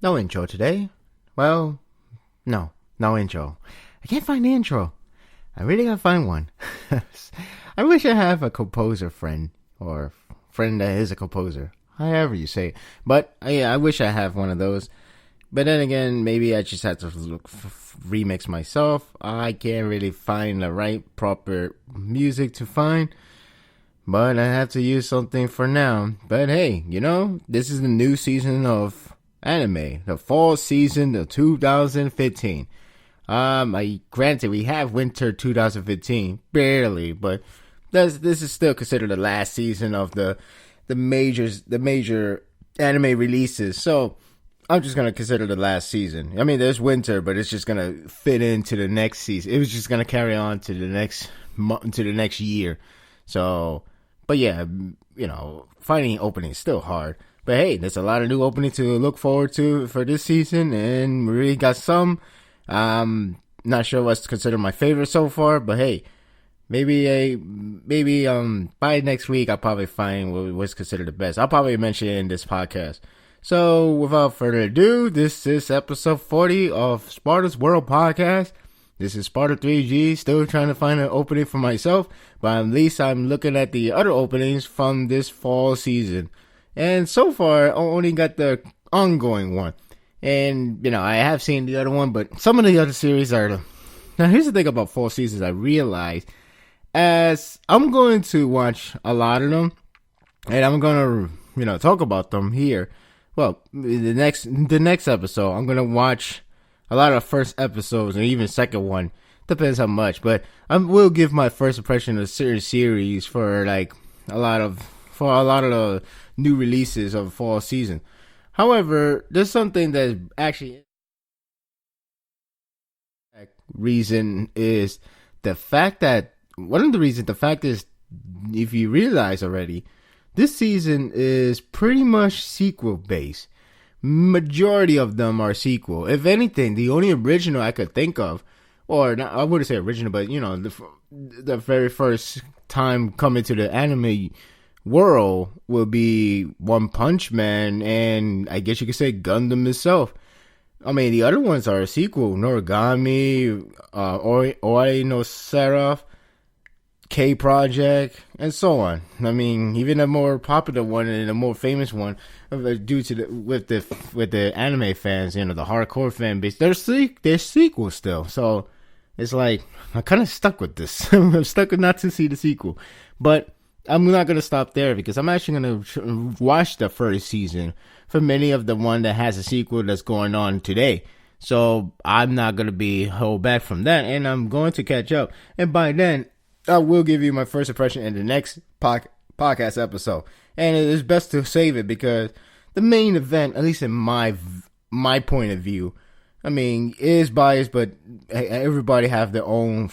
No intro today. Well, no intro. I can't find the intro. I really gotta find one. I wish I have a composer friend, or friend that is a composer, however you say it. But I wish I have one of those. But then again, maybe I just have to remix myself. I can't really find the right proper music to find. But I have to use something for now. But hey, this is the new season of anime, the fall season of 2015. Granted, we have winter 2015, barely, but this is still considered the last season of the major anime releases. So I'm just gonna consider the last season. I mean, there's winter, but it's just gonna fit into the next season. It was just gonna carry on to the next year. So, but yeah, finding openings is still hard. But hey, there's a lot of new openings to look forward to for this season, and we really got some. Not sure what's considered my favorite so far, but hey, maybe by next week I'll probably find what's considered the best. I'll probably mention it in this podcast. So without further ado, this is episode 40 of Sparda's World Podcast. This is Sparda 3G, still trying to find an opening for myself, but at least I'm looking at the other openings from this fall season. And so far, I only got the ongoing one. And, I have seen the other one, but some of the other series are... Now, here's the thing about fall seasons I realized. As I'm going to watch a lot of them, and I'm going to, talk about them here. Well, the next episode, I'm going to watch a lot of first episodes, and even second one. Depends how much, but I will give my first impression of the series for, a lot of the new releases of fall season. However, there's something that actually reason is the fact that the fact is, if you realize already, this season is pretty much sequel based. Majority of them are sequel. If anything, the only original I could think of, or not, I wouldn't say original, but the very first time coming to the anime world will be One Punch Man, and I guess you could say Gundam itself. I mean, the other ones are a sequel: Noragami, Oi no Seraph, K Project, and so on. I mean, even a more popular one and a more famous one, due to with the anime fans, the hardcore fan base, they're sequels still. So it's like I'm kind of stuck with this. I'm stuck with not to see the sequel, but I'm not going to stop there, because I'm actually going to watch the first season for many of the one that has a sequel that's going on today. So I'm not going to be held back from that, and I'm going to catch up. And by then, I will give you my first impression in the next podcast episode. And it is best to save it, because the main event, at least in my point of view, I mean, it is biased, but everybody have their own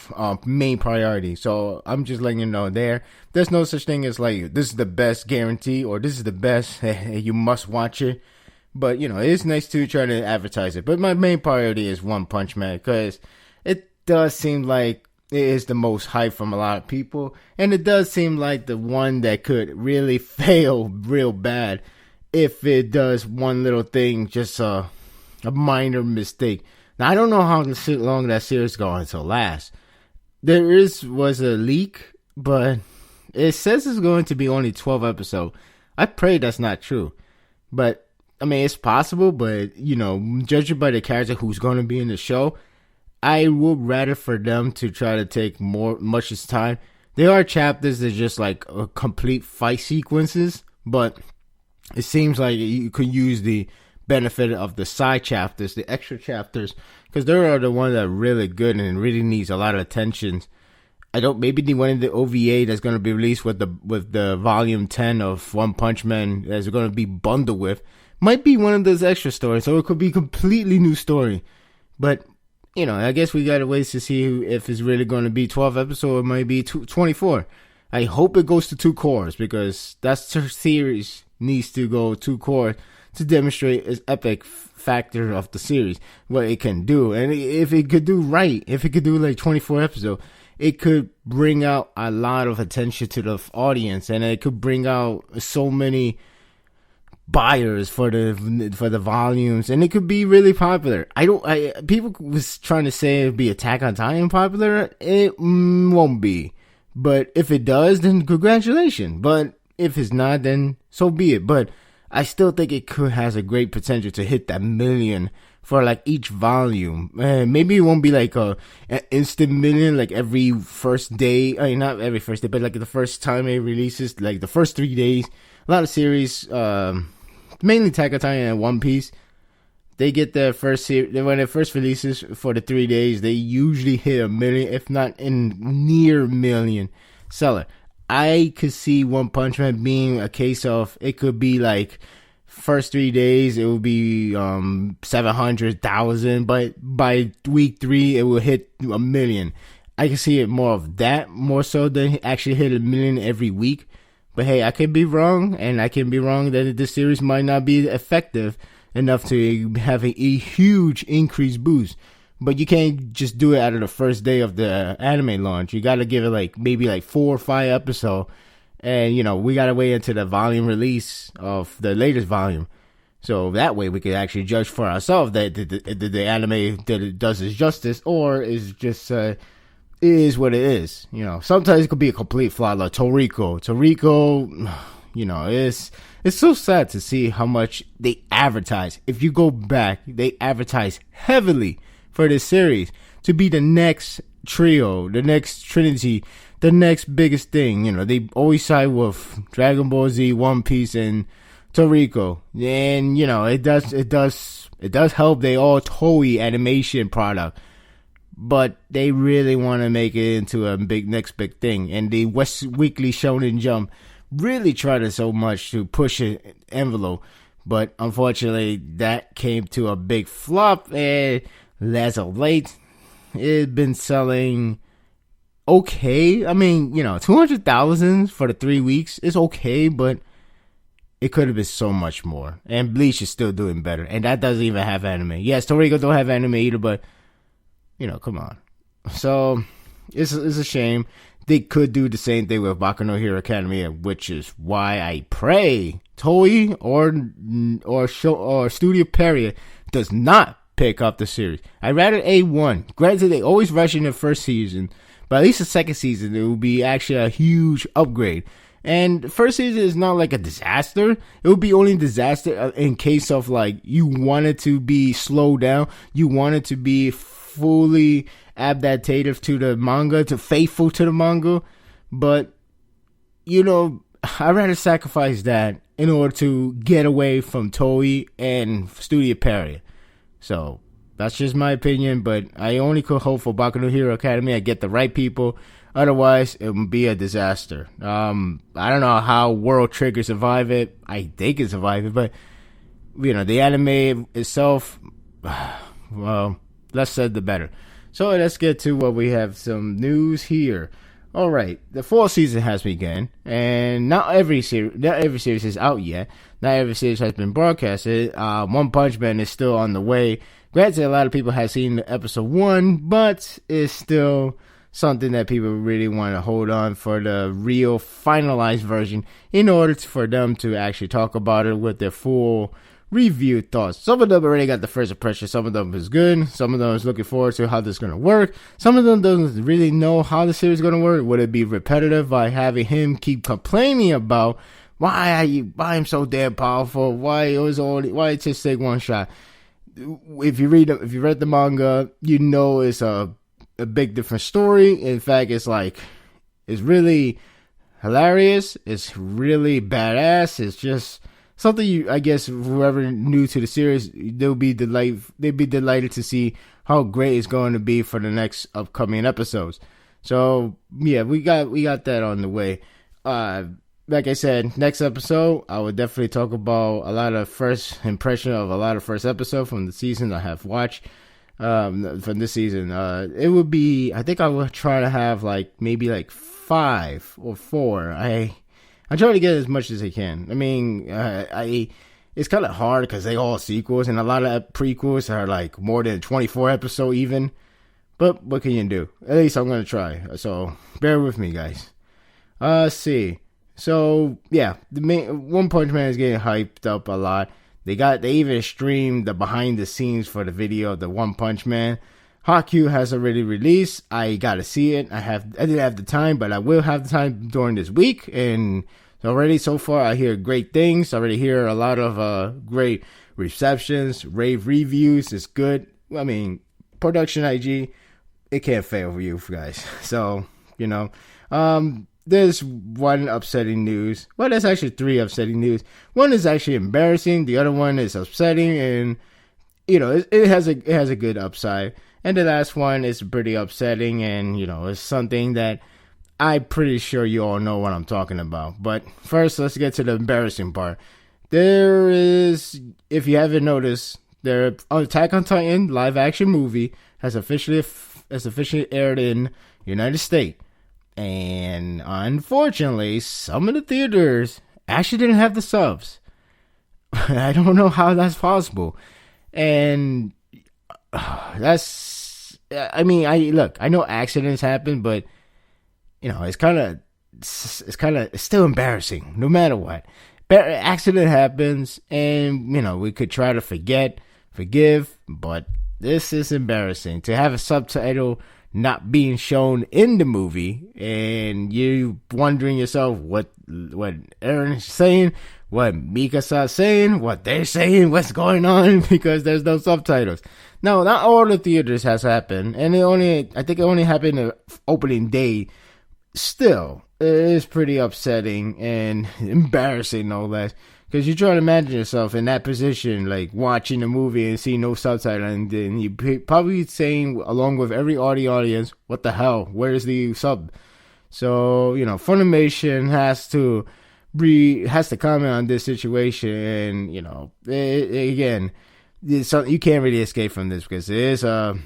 main priority. So I'm just letting you know there's no such thing as this is the best guarantee, or this is the best, you must watch it. But, it is nice to try to advertise it. But my main priority is One Punch Man, because it does seem like it is the most hype from a lot of people. And it does seem like the one that could really fail real bad if it does one little thing, just a minor mistake. Now, I don't know how long that series is going to last. There was a leak, but it says it's going to be only 12 episodes. I pray that's not true. But, I mean, it's possible, but, judging by the character who's going to be in the show, I would rather for them to try to take much time. There are chapters that are just complete fight sequences, but it seems like you could use the benefit of the side chapters, the extra chapters, because they are the ones that are really good and really needs a lot of attention. Maybe the one in the OVA that's going to be released with the volume 10 of One Punch Man that's going to be bundled with might be one of those extra stories, so it could be a completely new story. But I guess we gotta wait to see if it's really going to be 12 episodes or it might be 24. I hope it goes to 2 cores, because that's the series needs to go 2 cores to demonstrate its epic factor of the series, what it can do. And if it could do 24 episodes, it could bring out a lot of attention to the audience, and it could bring out so many buyers for the volumes, and it could be really popular. People was trying to say it'd be Attack on Titan popular. It won't be, but if it does, then congratulations. But if it's not, then so be it. But I still think it has a great potential to hit that million for like each volume. Maybe it won't be like an instant million like every first day. I mean, not every first day, but like the first time it releases, like the first 3 days. A lot of series, mainly Attack on Titan and One Piece, they get their first series, when it first releases for the 3 days, they usually hit a million, if not in near million seller. I could see One Punch Man being a case of, it could be like first 3 days it will be 700,000, but by week 3 it will hit a million. I can see it more of that, more so than actually hit a million every week. But hey, I could be wrong, and I can be wrong that this series might not be effective enough to have a huge increase boost. But you can't just do it out of the first day of the anime launch. You gotta give it like maybe like 4 or 5 episodes. And, you know, we gotta wait until the volume release of the latest volume. So that way we can actually judge for ourselves that the anime does its justice, or is just, is what it is. You know, sometimes it could be a complete flop, like Toriko, you know, it's so sad to see how much they advertise. If you go back, they advertise heavily for this series to be the next trio, the next trinity, the next biggest thing. You know, they always side with Dragon Ball Z, One Piece, and Toriko. And, you know, it does help they all Toei animation product. But they really want to make it into a next big thing. And the West Weekly Shonen Jump really tried so much to push an envelope. But unfortunately, that came to a big flop. And as of late, it's been selling okay. I mean, you know, 200,000 for the 3 weeks is okay, but it could have been so much more. And Bleach is still doing better. And that doesn't even have anime. Yes, Toriko don't have anime either, but you know, come on. So, it's a shame. They could do the same thing with Boku no Hero Academia, which is why I pray Toei or Studio Period does not pick up the series. I'd rather A1. Granted, they always rush in the first season, but at least the second season, it will be actually a huge upgrade. And the first season is not like a disaster. It would be only a disaster in case of like you wanted to be slowed down. You wanted to be fully adaptative to the manga, to faithful to the manga. But, you know, I'd rather sacrifice that in order to get away from Toei and Studio Period. So, that's just my opinion, but I only could hope for Boku no Hero Academy I get the right people. Otherwise, it would be a disaster. I don't know how World Trigger survived it. I think it survived it, but, you know, the anime itself, well, less said the better. So let's get to what we have, some news here. All right, the fall season has begun, and not every series is out yet. Not every series has been broadcasted. One Punch Man is still on the way. Granted, a lot of people have seen episode 1, but it's still something that people really want to hold on for the real finalized version in order for them to actually talk about it with their full review thoughts. Some of them already got the first impression. Some of them is good. Some of them is looking forward to how this is going to work. Some of them doesn't really know how the series is going to work. Would it be repetitive by having him keep complaining about why I'm so damn powerful? Why it just take one shot? If you read the manga, you know it's a big different story. In fact, it's really hilarious. It's really badass. It's just something I guess whoever new to the series, they'd be delighted to see how great it's going to be for the next upcoming episodes. So yeah, we got that on the way. Like I said, next episode I would definitely talk about a lot of first impression of a lot of first episode from the season I have watched. From this season, it would be, I think I will try to have maybe 5 or 4. I try to get as much as I can. I mean, it's kind of hard because they all sequels, and a lot of prequels are more than 24 episodes even. But what can you do? At least I'm gonna try. So bear with me, guys. Let's see. So yeah, the main One Punch Man is getting hyped up a lot. They even streamed the behind the scenes for the video of the One Punch Man. Haikyuu has already released. I gotta see it. I didn't have the time, but I will have the time during this week. And already so far, I hear great things. I already hear a lot of great receptions, rave reviews. It's good. I mean, production IG, it can't fail for you guys. So there's one upsetting news. Well, there's actually three upsetting news. One is actually embarrassing. The other one is upsetting, and it has a good upside. And the last one is pretty upsetting, and it's something that I'm pretty sure you all know what I'm talking about. But first, let's get to the embarrassing part. There is, if you haven't noticed, the Attack on Titan live action movie has officially aired in United States. And unfortunately, some of the theaters actually didn't have the subs. I don't know how that's possible. And I know accidents happen, but it's still embarrassing no matter what. Accident happens, and we could try to forgive, but this is embarrassing to have a subtitle not being shown in the movie, and you wondering yourself what Aaron's saying, what Mikasa's saying, what they're saying, what's going on, because there's no subtitles. No, not all the theaters has happened, and I think it only happened the opening day. Still, it is pretty upsetting and embarrassing, no less. Because you try to imagine yourself in that position, like watching a movie and seeing no subtitle, and then you probably saying, along with every audience, what the hell? Where's the sub? So, Funimation has to comment on this situation, and, again, you can't really escape from this, because it is an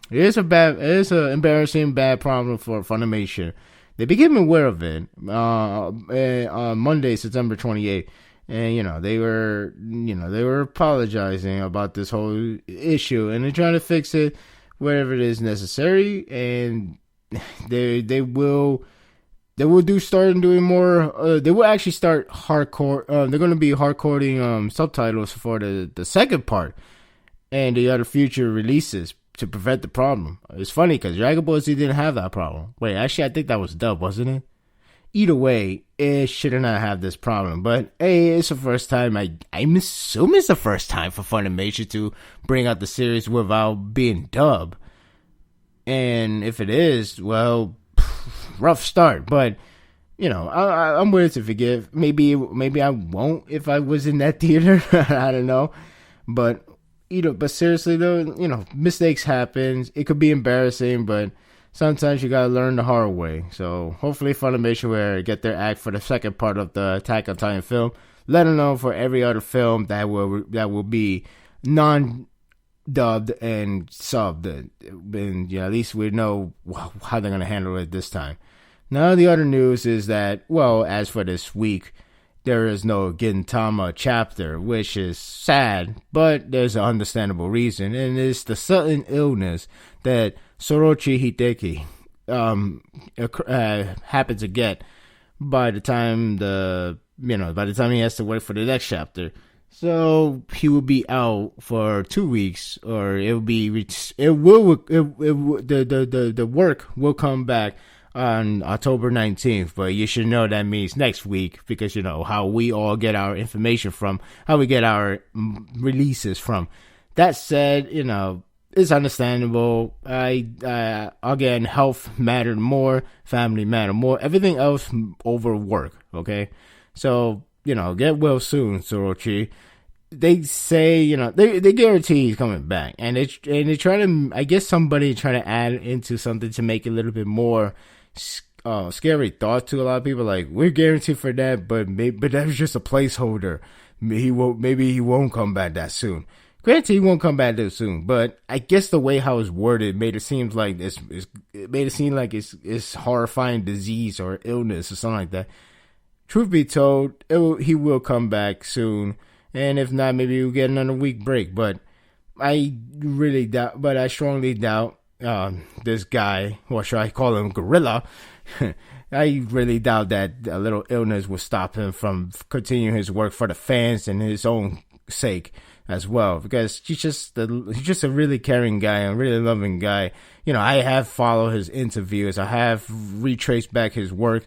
embarrassing, bad problem for Funimation. They became aware of it on Monday, September 28th. And they were apologizing about this whole issue, and they're trying to fix it wherever it is necessary. And they will start doing more. They will actually start hardcore. They're going to be hardcoding subtitles for the second part and the other future releases to prevent the problem. It's funny because Dragon Ball Z didn't have that problem. Wait, actually, I think that was dub, wasn't it? Either way, it should not have this problem. But hey, it's the first time. I'm assuming it's the first time for Funimation to bring out the series without being dubbed. And if it is, well, rough start. But I'm willing to forgive. Maybe I won't if I was in that theater. I don't know. But but seriously though, mistakes happen. It could be embarrassing, but sometimes you gotta learn the hard way. So hopefully Funimation will get their act for the second part of the Attack on Titan film. Let them know for every other film that will be non-dubbed and subbed. And at least we know how they're gonna handle it this time. Now the other news is that, well, as for this week, there is no Gintama chapter, which is sad, but there's an understandable reason, and it's the sudden illness that Sorachi Hideki happened to get by the time he has to wait for the next chapter. So he will be out for 2 weeks, or the work will come back on October 19th, but you should know that means next week, because how we all get our information from, how we get our releases from. That said, it's understandable. Again, health mattered more, family mattered more, everything else over work, okay? So, get well soon, Sorochi. They say, they guarantee he's coming back, and they try to, I guess somebody trying to add into something to make it a little bit more scary thought to a lot of people, like, we're guaranteed for that, but that was just a placeholder. Maybe he won't come back that soon. Granted, he won't come back that soon, but I guess the way how it's worded made it seem like it's horrifying disease or illness or something like that. Truth be told, he will come back soon, and if not, maybe we'll get another week break. But I strongly doubt this guy, or should I call him Gorilla, I really doubt that a little illness will stop him from continuing his work for the fans and his own sake as well, because he's just a really caring guy, a really loving guy. I have followed his interviews. I have retraced back his work,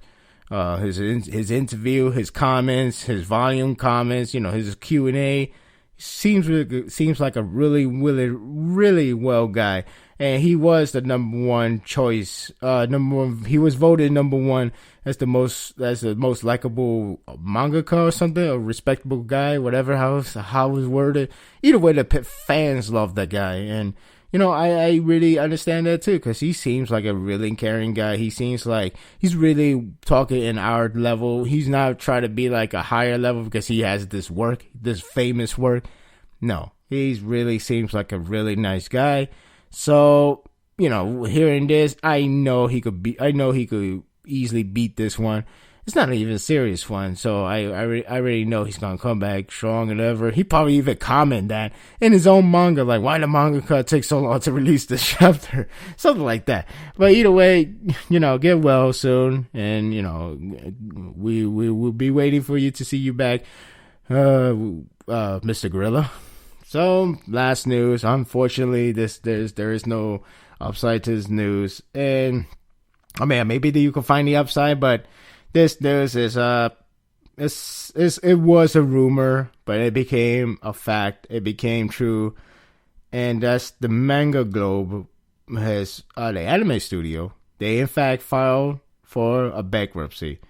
his interview, his comments, his volume comments, his Q&A. Seems like a really, really, really well guy. And he was the number one choice. He was voted number one as the most likable mangaka or something, a respectable guy, whatever how it was worded. Either way, the fans love that guy, and I really understand that too, because he seems like a really caring guy. He seems like he's really talking in our level. He's not trying to be like a higher level because he has this famous work. No, he really seems like a really nice guy. So, hearing this, I know he could easily beat this one. It's not even a serious one, so I already know he's gonna come back strong and ever. He probably even comment that in his own manga, like, why the mangaka take so long to release this chapter? Something like that. But either way, get well soon, and we will be waiting for you to see you back, Mr. Gorilla. So, last news. Unfortunately, there is no upside to this news, and maybe you can find the upside, but this news is it was a rumor, but it became a fact. It became true, and that's the Mangaglobe has the anime studio. They in fact filed for a bankruptcy.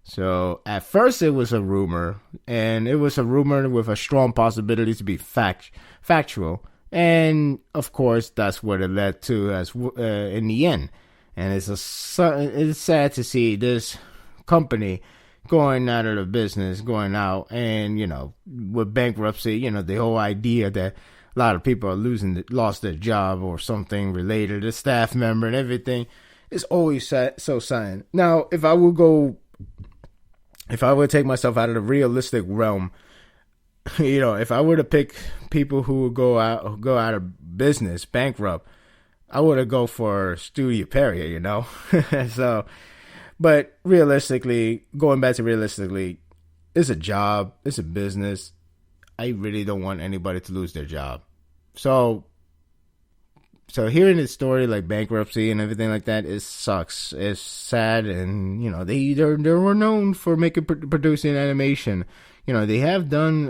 So at first it was a rumor, and it was a rumor with a strong possibility to be factual, and of course that's what it led to as in the end. And it's sad to see this company going out of the business, going out, and with bankruptcy, the whole idea that a lot of people are lost their job or something related, a staff member and everything, is always so sad. Now, if I would take myself out of the realistic realm, if I were to pick people who would go out of business, bankrupt, I would go for Studio Perrier, So, but going back to realistically, it's a job, it's a business. I really don't want anybody to lose their job. So hearing this story, like bankruptcy and everything like that, it sucks. It's sad, and they were known for producing animation. They have done.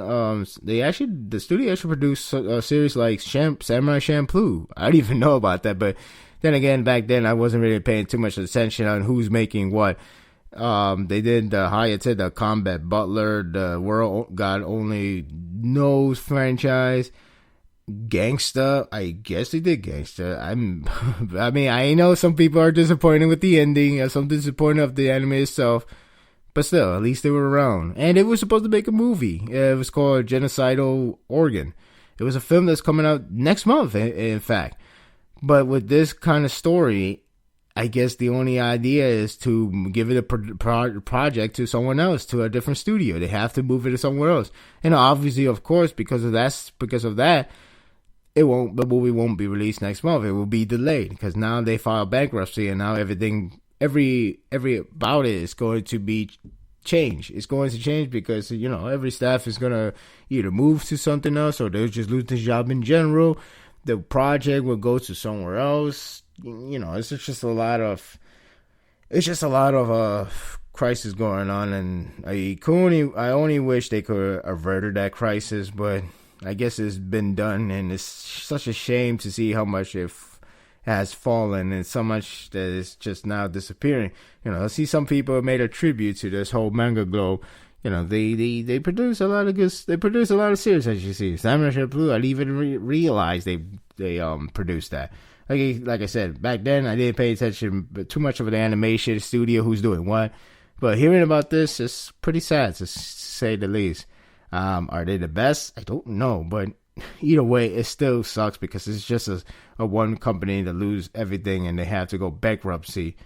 The studio actually produced a series like Samurai Champloo. I didn't even know about that, but then again, back then I wasn't really paying too much attention on who's making what. They did the hiatus, the Combat Butler, the World God Only Knows franchise. Gangsta, I guess they did Gangsta. I know some people are disappointed with the ending, or some disappointed of the anime itself, but still, at least they were around. And it was supposed to make a movie. It was called Genocidal Organ. It was a film that's coming out next month, in fact. But with this kind of story, I guess the only idea is to give it a project to someone else, to a different studio. They have to move it to somewhere else. And obviously, of course, because of that, the movie won't be released next month. It will be delayed because now they filed bankruptcy, and now every about it is going to be changed. It's going to change because every staff is gonna either move to something else, or they'll just lose their job in general. The project will go to somewhere else. It's just a lot of crisis going on, and I only wish they could avert that crisis, but I guess it's been done, and it's such a shame to see how much it has fallen, and so much that it's just now disappearing. I see some people made a tribute to this whole Mangaglobe. They produce a lot of good. They produce a lot of series, as you see. Samurai Champloo, I didn't even realize they produced that. Like I said, back then I didn't pay attention too much of the animation studio who's doing what. But hearing about this is pretty sad, to say the least. Are they the best? I don't know, but either way, it still sucks because it's just a one company that lose everything and they have to go bankruptcy.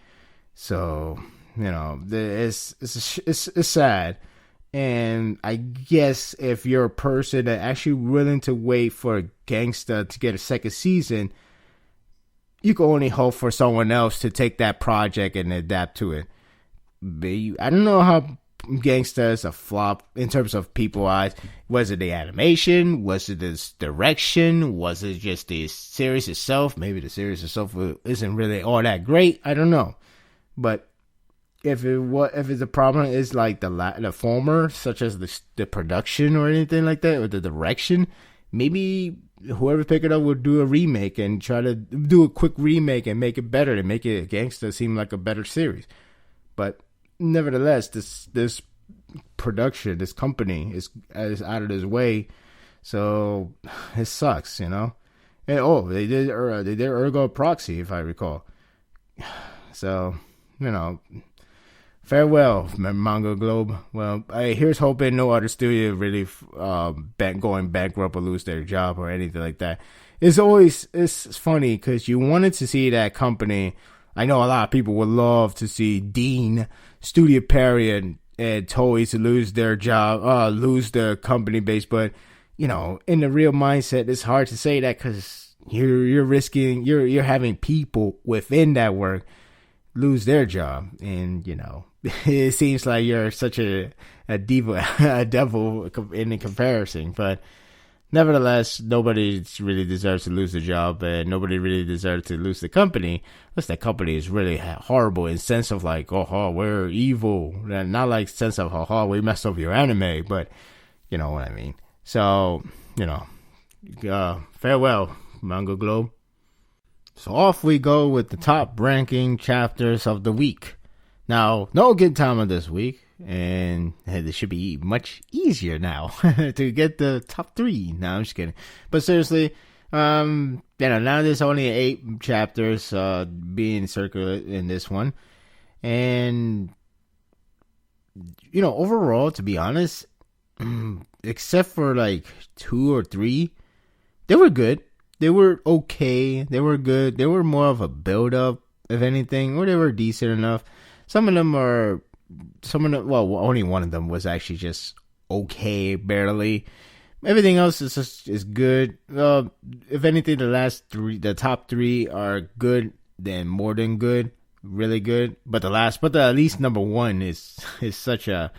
So it's sad. And I guess if you're a person that actually willing to wait for Gangsta to get a second season, you can only hope for someone else to take that project and adapt to it. I don't know how Gangsta is a flop in terms of people eyes. Was it the animation? Was it this direction? Was it just the series itself? Maybe the series itself isn't really all that great. I don't know. But if it's a problem is like the former, such as the production or anything like that, or the direction, maybe whoever pick it up will do a remake and try to do a quick remake and make it better and make it Gangsta seem like a better series. But nevertheless, this production, this company is out of this way, so it sucks, And they did Ergo Proxy, if I recall. So farewell, Mangaglobe. Well, here's hoping no other studio really going bankrupt or lose their job or anything like that. It's funny because you wanted to see that company. I know a lot of people would love to see Dean, Studio Perry, and Toys lose their job, lose their company base. But in the real mindset, it's hard to say that because you're risking, you're having people within that work lose their job, and it seems like you're such a diva, a devil in the comparison. But nevertheless, nobody really deserves to lose the job, and nobody really deserves to lose the company. Unless that company is really horrible in sense of like, oh, we're evil. Not like sense of, oh, we messed up your anime, but you know what I mean. So, farewell, Mangaglobe. So off we go with the top ranking chapters of the week. Now, no Gintama this week, and it should be much easier now to get the top 3. No, I'm just kidding. But seriously, now there's only 8 chapters being circulated in this one. And, overall, to be honest, except for like 2 or 3, they were good. They were okay. They were good. They were more of a build-up, if anything, or they were decent enough. Well, only one of them was actually just okay, barely. Everything else is good. If anything, the top 3 are good, then more than good, really good. But at least number 1 is such a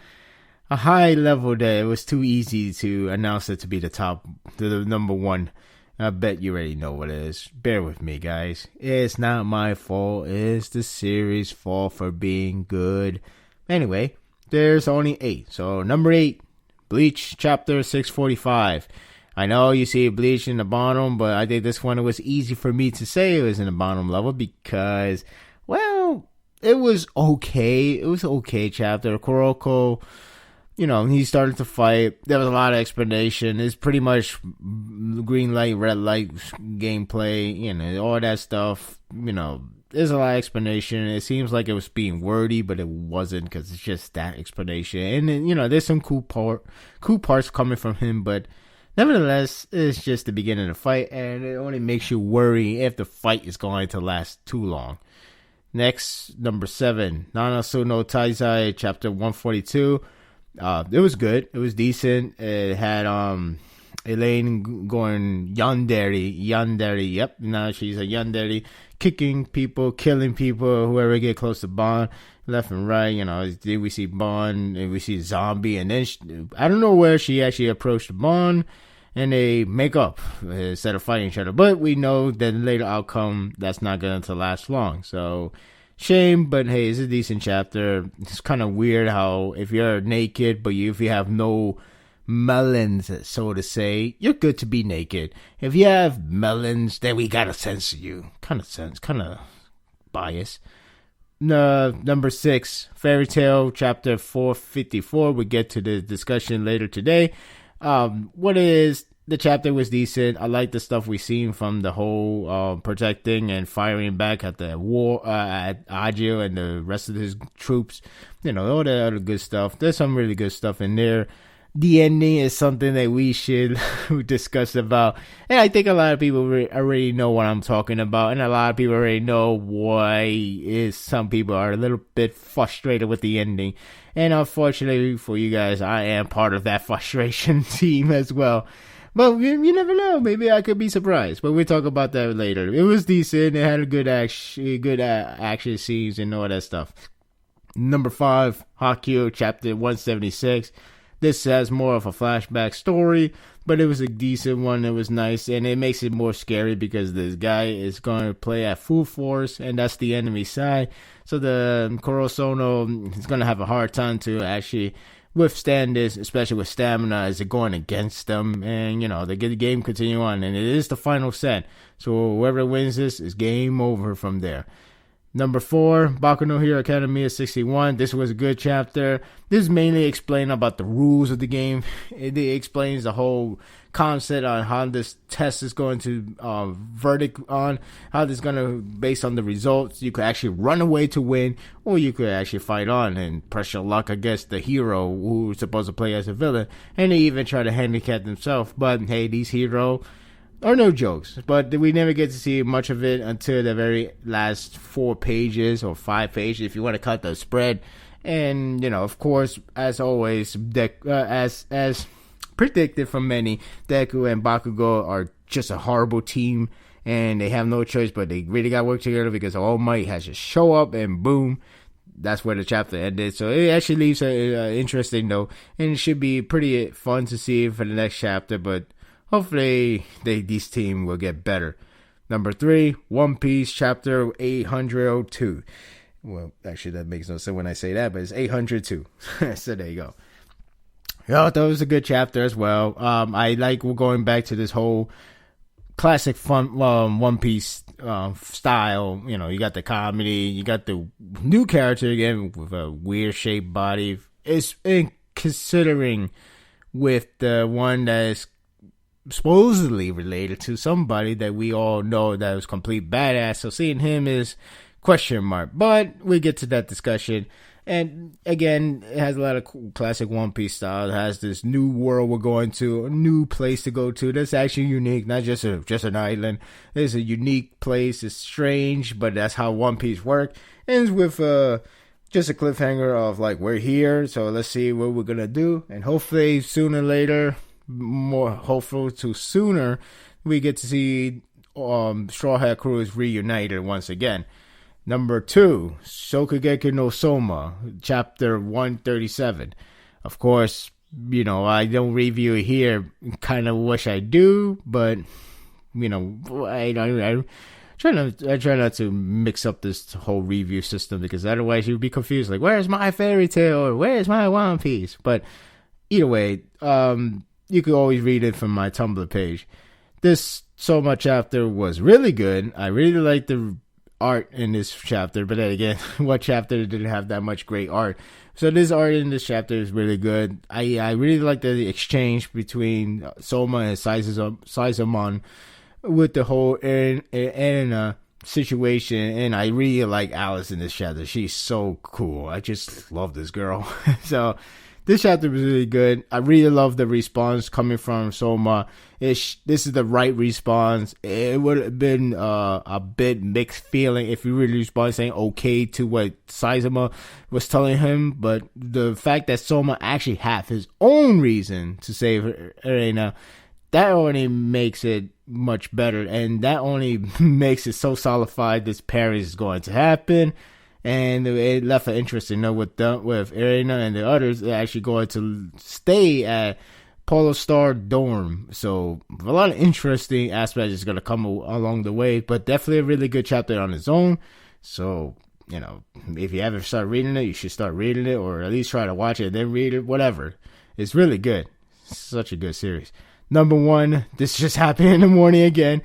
high level that it was too easy to announce it to be the number 1. I bet you already know what it is. Bear with me, guys. It's not my fault. It's the series' fault for being good. Anyway, there's only 8. So, number 8, Bleach Chapter 645. I know you see Bleach in the bottom, but I think this one was easy for me to say it was in the bottom level because, well, it was okay. It was an okay chapter. Kuroko, he started to fight. There was a lot of explanation. It's pretty much green light, red light gameplay, all that stuff. There's a lot of explanation. It seems like it was being wordy, but it wasn't because it's just that explanation. And then, there's some cool parts coming from him, but nevertheless, it's just the beginning of the fight, and it only makes you worry if the fight is going to last too long. Next, number 7, Nanasu no Taizai, Chapter 142. It was good. It was decent. It had Elaine going yandere. Yep, now she's a yandere, kicking people, killing people, whoever get close to Bond, left and right. Then we see Bond, and we see Zombie, and then I don't know where she actually approached Bond, and they make up instead of fighting each other. But we know that the later outcome, that's not going to last long. So shame, but hey, it's a decent chapter. It's kind of weird how if you're naked, but if you have no melons, so to say, you're good to be naked. If you have melons, then we gotta censor you. Kind of bias. Number 6, Fairy Tail, Chapter 454. We get to the discussion later today. The chapter was decent. I like the stuff we seen from the whole protecting and firing back at the war at Agio and the rest of his troops. All that other good stuff. There's some really good stuff in there. The ending is something that we should discuss about. And I think a lot of people already know what I'm talking about. And a lot of people already know why some people are a little bit frustrated with the ending. And unfortunately for you guys, I am part of that frustration team as well. But you never know. Maybe I could be surprised. But we'll talk about that later. It was decent. It had a good action scenes and all that stuff. Number 5, Haikyuu, chapter 176. This has more of a flashback story, but it was a decent one. It was nice, and it makes it more scary because this guy is going to play at full force, and that's the enemy side. So the Kurosono is going to have a hard time to actually withstand this, especially with stamina, as it going against them. And, they get the game continue on, and it is the final set. So whoever wins this is game over from there. Number 4, Boku no Hero Academia 61. This was a good chapter. This mainly explains about the rules of the game. It explains the whole concept on how this test is going to verdict on, how this is going to, based on the results, you could actually run away to win, or you could actually fight on and press your luck against the hero who's supposed to play as a villain. And they even try to handicap themselves. But hey, these heroes are no jokes, but we never get to see much of it until the very last 4 pages or 5 pages, if you want to cut the spread. And of course, as always, as predicted from many, Deku and Bakugo are just a horrible team, and they have no choice, but they really got to work together because All Might has to show up, and boom, that's where the chapter ended. So it actually leaves an interesting note, and it should be pretty fun to see for the next chapter. But hopefully, this team will get better. Number 3, One Piece, chapter 802. Well, actually, that makes no sense when I say that, but it's 802. So there you go. Yeah, that was a good chapter as well. I like going back to this whole classic fun One Piece style. You got the comedy, you got the new character again with a weird shaped body. It's considering with the one that is supposedly related to somebody that we all know that was complete badass. So seeing him is question mark, but we get to that discussion. And again, it has a lot of cool classic One Piece style. It has this new world we're going to, a new place to go to that's actually unique, not just an island. It's a unique place. It's strange, but that's how One Piece works. Ends with just a cliffhanger of like, we're here, so let's see what we're gonna do, and hopefully sooner or later, more hopeful to sooner, we get to see Straw Hat Crew is reunited once again. Number 2, Shokugeki no Soma, chapter 137. Of course, I don't review it here. Kind of wish I do, but I try not to mix up this whole review system, because otherwise you'd be confused. Like, where's my fairy tale or where's my One Piece? But either way, you could always read it from my Tumblr page. This Soma chapter was really good. I really liked the art in this chapter, but then again, what chapter didn't have that much great art? So this art in this chapter is really good. I really like the exchange between Soma and Saizumon with the whole Erina situation, and I really like Alice in this chapter. She's so cool. I just love this girl. So this chapter was really good. I really love the response coming from Soma. This is the right response. It would have been a bit mixed feeling if you really respond saying okay to what Saizuma was telling him. But the fact that Soma actually had his own reason to save Erina, that only makes it much better. And that only makes it so solidified this pairing is going to happen. And it left an interesting note with Erina and the others actually going to stay at Polo Star Dorm. So a lot of interesting aspects is going to come along the way, but definitely a really good chapter on its own. So, if you haven't started reading it, you should start reading it, or at least try to watch it and then read it, whatever. It's really good. Such a good series. Number 1, this just happened in the morning again.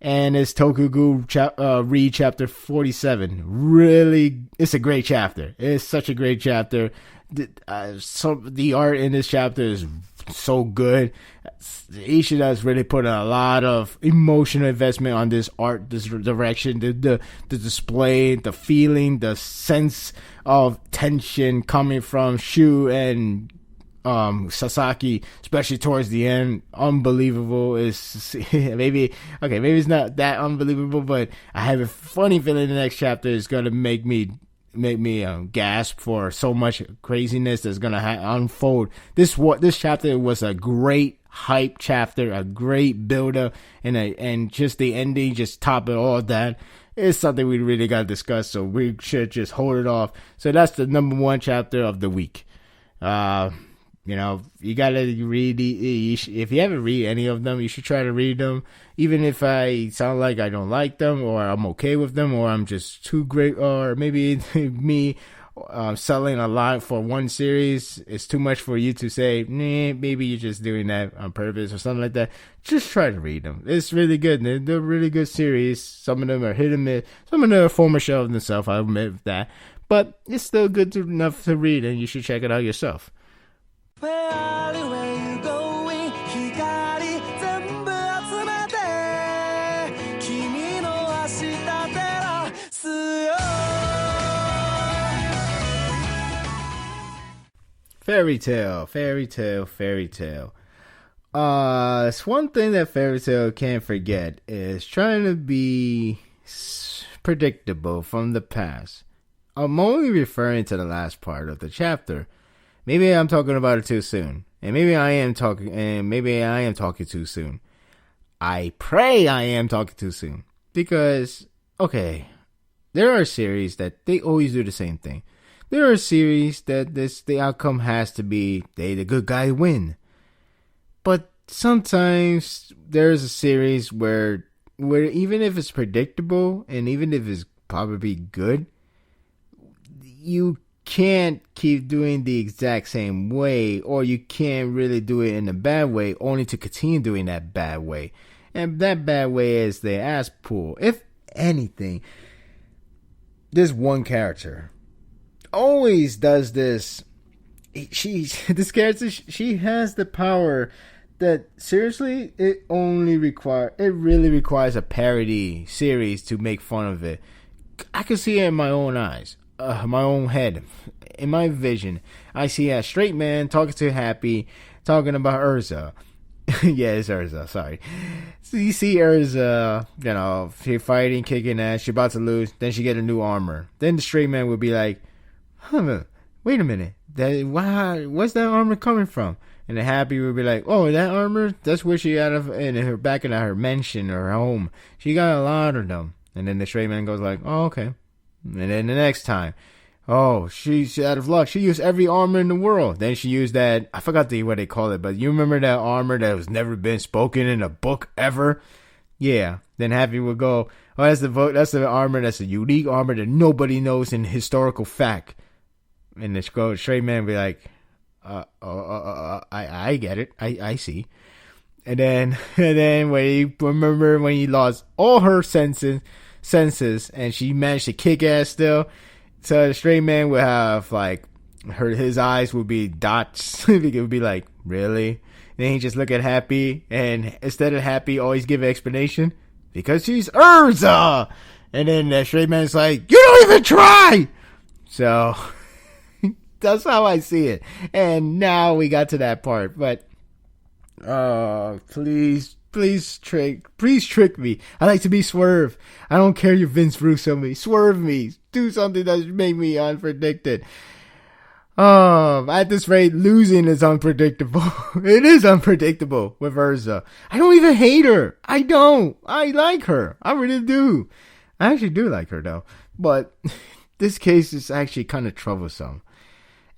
And it's Tokugu Read chapter 47. Really, it's a great chapter. It's such a great chapter. The art in this chapter is so good. Ishida's really put a lot of emotional investment on this art, this direction, the display, the feeling, the sense of tension coming from Shu and Sasaki, especially towards the end. Unbelievable. Is maybe it's not that unbelievable, but I have a funny feeling the next chapter is gonna make me make me gasp for so much craziness that's gonna unfold. This chapter was a great hype chapter, a great builder, and just the ending just top it all that. It's something we really got to discuss, so we should just hold it off. So that's the number one chapter of the week. You gotta read if you haven't read any of them, you should try to read them. Even if I sound like I don't like them, or I'm okay with them, or I'm just too great, or maybe me selling a lot for one series is too much for you to say, nah, maybe you're just doing that on purpose or something like that. Just try to read them. It's really good. They're really good series. Some of them are hit and miss. Some of them are former show of themselves, I admit that. But it's still good enough to read, and you should check it out yourself. Where are you, where you going? Hikari, zenbu atsumete. Kimi no ashita terasu yo. Fairy tale. It's one thing that Fairy Tail can't forget is trying to be predictable from the past. I'm only referring to the last part of the chapter. Maybe I'm talking about it too soon. And maybe I am talking too soon. I pray I am talking too soon. Because, okay, there are series that they always do the same thing. There are series that the outcome has to be the good guy win. But sometimes there's a series where even if it's predictable and even if it's probably good, you can't keep doing the exact same way, or you can't really do it in a bad way only to continue doing that bad way. And that bad way is the ass pull. If anything, this one character always does this. This character, she has the power that seriously it really requires a parody series to make fun of it. I can see it in my own eyes. My own head, in my vision, I see a straight man talking to Happy, talking about Urza. Yeah, it's Urza, sorry. So you see Urza, she fighting, kicking ass, she about to lose, then she get a new armor. Then the straight man would be like, wait a minute, where's that armor coming from? And the Happy would be like, oh, that armor, that's where she got in her back in her mansion or her home. She got a lot of them. And then the straight man goes like, oh, okay. And then the next time, oh, she's out of luck. She used every armor in the world. Then she used that, I forgot what they call it, but you remember that armor that was never been spoken in a book ever? Yeah. Then Happy would go, oh, that's the armor, that's a unique armor that nobody knows in historical fact. And the straight man would be like, I get it. I see. And then when he lost all her senses and she managed to kick ass still, so the straight man would have like his eyes would be dots. It would be like, really? And then he just look at Happy, and instead of Happy always give an explanation, because she's Urza. And then the straight man's like, you don't even try. So that's how I see it. And now we got to that part, but Please trick me. I like to be Swerve. I don't care you Vince Russo me. Swerve me. Do something that make me unpredicted. At this rate, losing is unpredictable. It is unpredictable with Urza. I don't even hate her. I don't. I like her. I really do. I actually do like her though. But this case is actually kind of troublesome.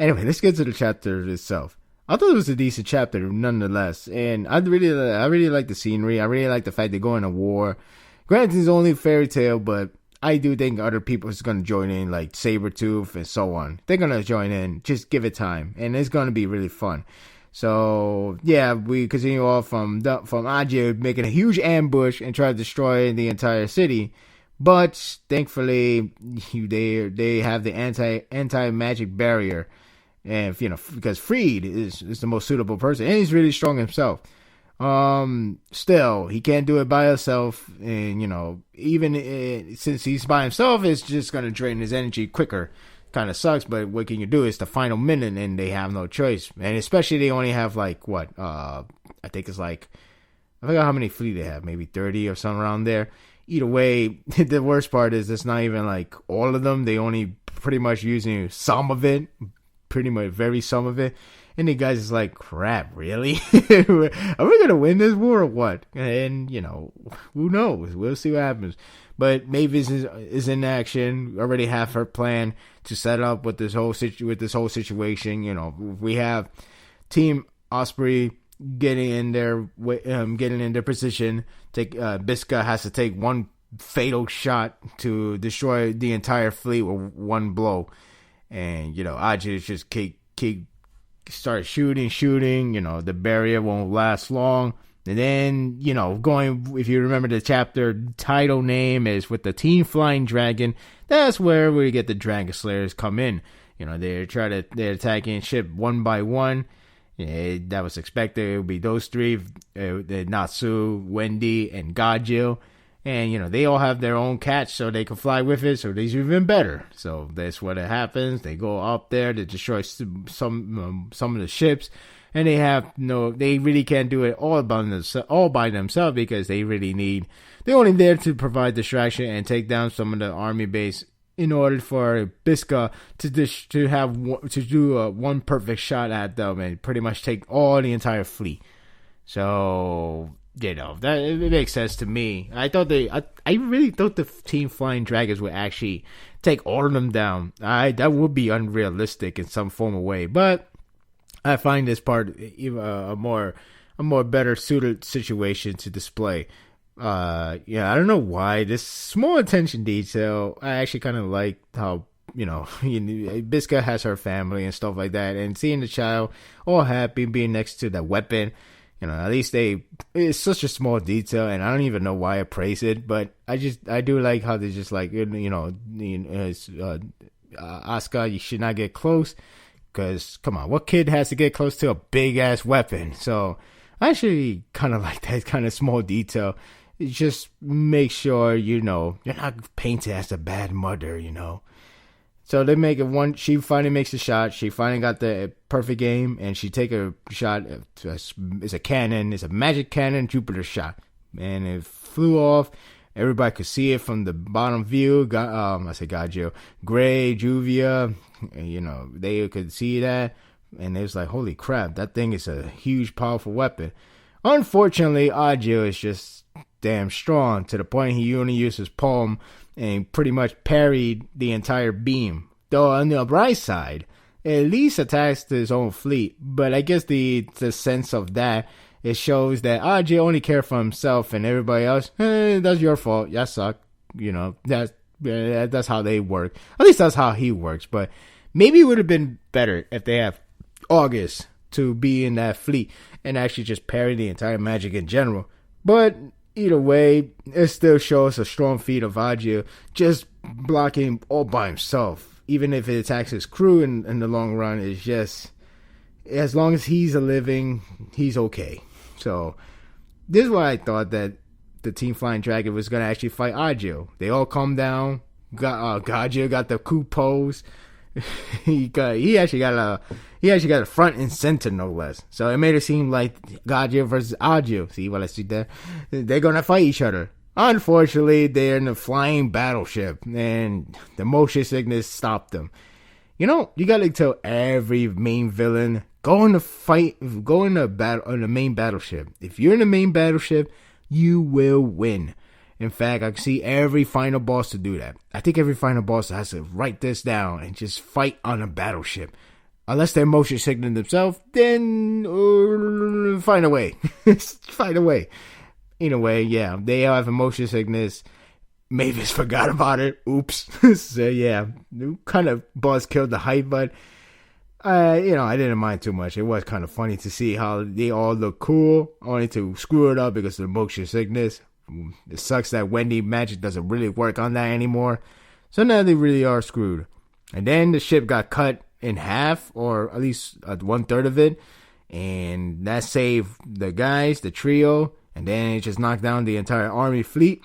Anyway, let's get to the chapter itself. I thought it was a decent chapter nonetheless, and I really like the scenery. I really like the fact they're going to war. Granted, it's only Fairy Tail, but I do think other people is going to join in, like Sabretooth and so on. They're going to join in. Just give it time, and it's going to be really fun. So, yeah, we continue off from Ajay making a huge ambush and try to destroy the entire city. But, thankfully, they have the anti-magic barrier. And, because Freed is the most suitable person. And he's really strong himself. Still, he can't do it by himself. And, even since he's by himself, it's just going to drain his energy quicker. Kind of sucks, but what can you do? It's the final minute, and they have no choice. And especially, they only have, I think it's I forgot how many fleet they have. Maybe 30 or something around there. Either way, the worst part is it's not even, all of them. They only pretty much using some of it, pretty much very some of it. And the guys is like, crap, really? Are we going to win this war or what? And, who knows? We'll see what happens. But Mavis is in action, already have her plan to set up with this whole situation. We have Team Osprey getting in their position. Bisca has to take one fatal shot to destroy the entire fleet with one blow. And, Aji just keep start shooting, the barrier won't last long. And then, if you remember the chapter title name is with the Team Flying Dragon, that's where we get the Dragon Slayers come in. They're attacking ship one by one. That was expected. It would be those three, Natsu, Wendy, and Gajil. And, they all have their own catch so they can fly with it, so these are even better. So that's what it happens. They go up there to destroy some of the ships, and they really can't do it all by themselves because they're only there to provide distraction and take down some of the army base in order for Bisca to do one perfect shot at them and pretty much take all the entire fleet. So, that it makes sense to me. I really thought the Team Flying Dragons would actually take all of them down. That would be unrealistic in some form of way, but I find this part a more better suited situation to display. I don't know why this small attention detail. I actually kind of like how Bisca has her family and stuff like that, and seeing the child all happy being next to that weapon. At least it's such a small detail, and I don't even know why I praise it, but I do like how they just like, Asuka, you should not get close, because, come on, what kid has to get close to a big-ass weapon? So, I actually kind of like that kind of small detail. It just make sure, you're not painted as a bad mother, So they make it she finally makes a shot. She finally got the perfect aim, and she take a shot. It's a cannon. It's a magic cannon Jupiter shot. And it flew off. Everybody could see it from the bottom view. I said Gajio. Gray, Juvia, they could see that. And it was like, holy crap, that thing is a huge, powerful weapon. Unfortunately, Agio is just damn strong to the point he only used his palm and pretty much parried the entire beam. Though on the bright side, it at least attacks his own fleet. But I guess the sense of that, it shows that Aji only cares for himself and everybody else, that's your fault. That suck. That's how they work. At least that's how he works. But maybe it would have been better if they have August to be in that fleet and actually just parry the entire magic in general. But either way, it still shows a strong feat of Agio just blocking all by himself. Even if it attacks his crew in the long run, it's just, as long as he's living, he's okay. So, this is why I thought that the Team Flying Dragon was going to actually fight Agio. They all calm down. Agio got the coup pose. he actually got a front and center, no less. So it made it seem like Gajio versus Agio. See what I see there? They're gonna fight each other. Unfortunately, they're in a flying battleship, and the motion sickness stopped them. You gotta tell every main villain, go in the main battleship. If you're in the main battleship, you will win. In fact, I can see every final boss to do that. I think every final boss has to write this down and just fight on a battleship. Unless they're motion sickling themselves, then find a way. Find a way. In a way, yeah, they have a motion sickness. Mavis forgot about it. Oops. So yeah, kind of boss killed the hype, but I didn't mind too much. It was kind of funny to see how they all look cool, only to screw it up because of the motion sickness. It sucks that Wendy magic doesn't really work on that anymore. So now they really are screwed. And then the ship got cut in half, or at least 1/3 of it. And that saved the guys, the trio. And then it just knocked down the entire army fleet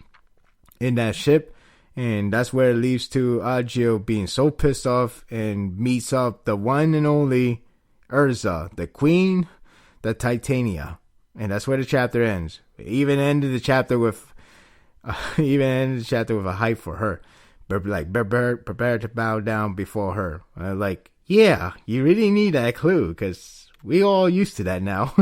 in that ship. And that's where it leads to Agio being so pissed off and meets up the one and only Urza, the queen, the Titania. And that's where the chapter ends. Even ended the chapter with a hype for her. prepare to bow down before her. Like, yeah, you really need that clue, because we all used to that now.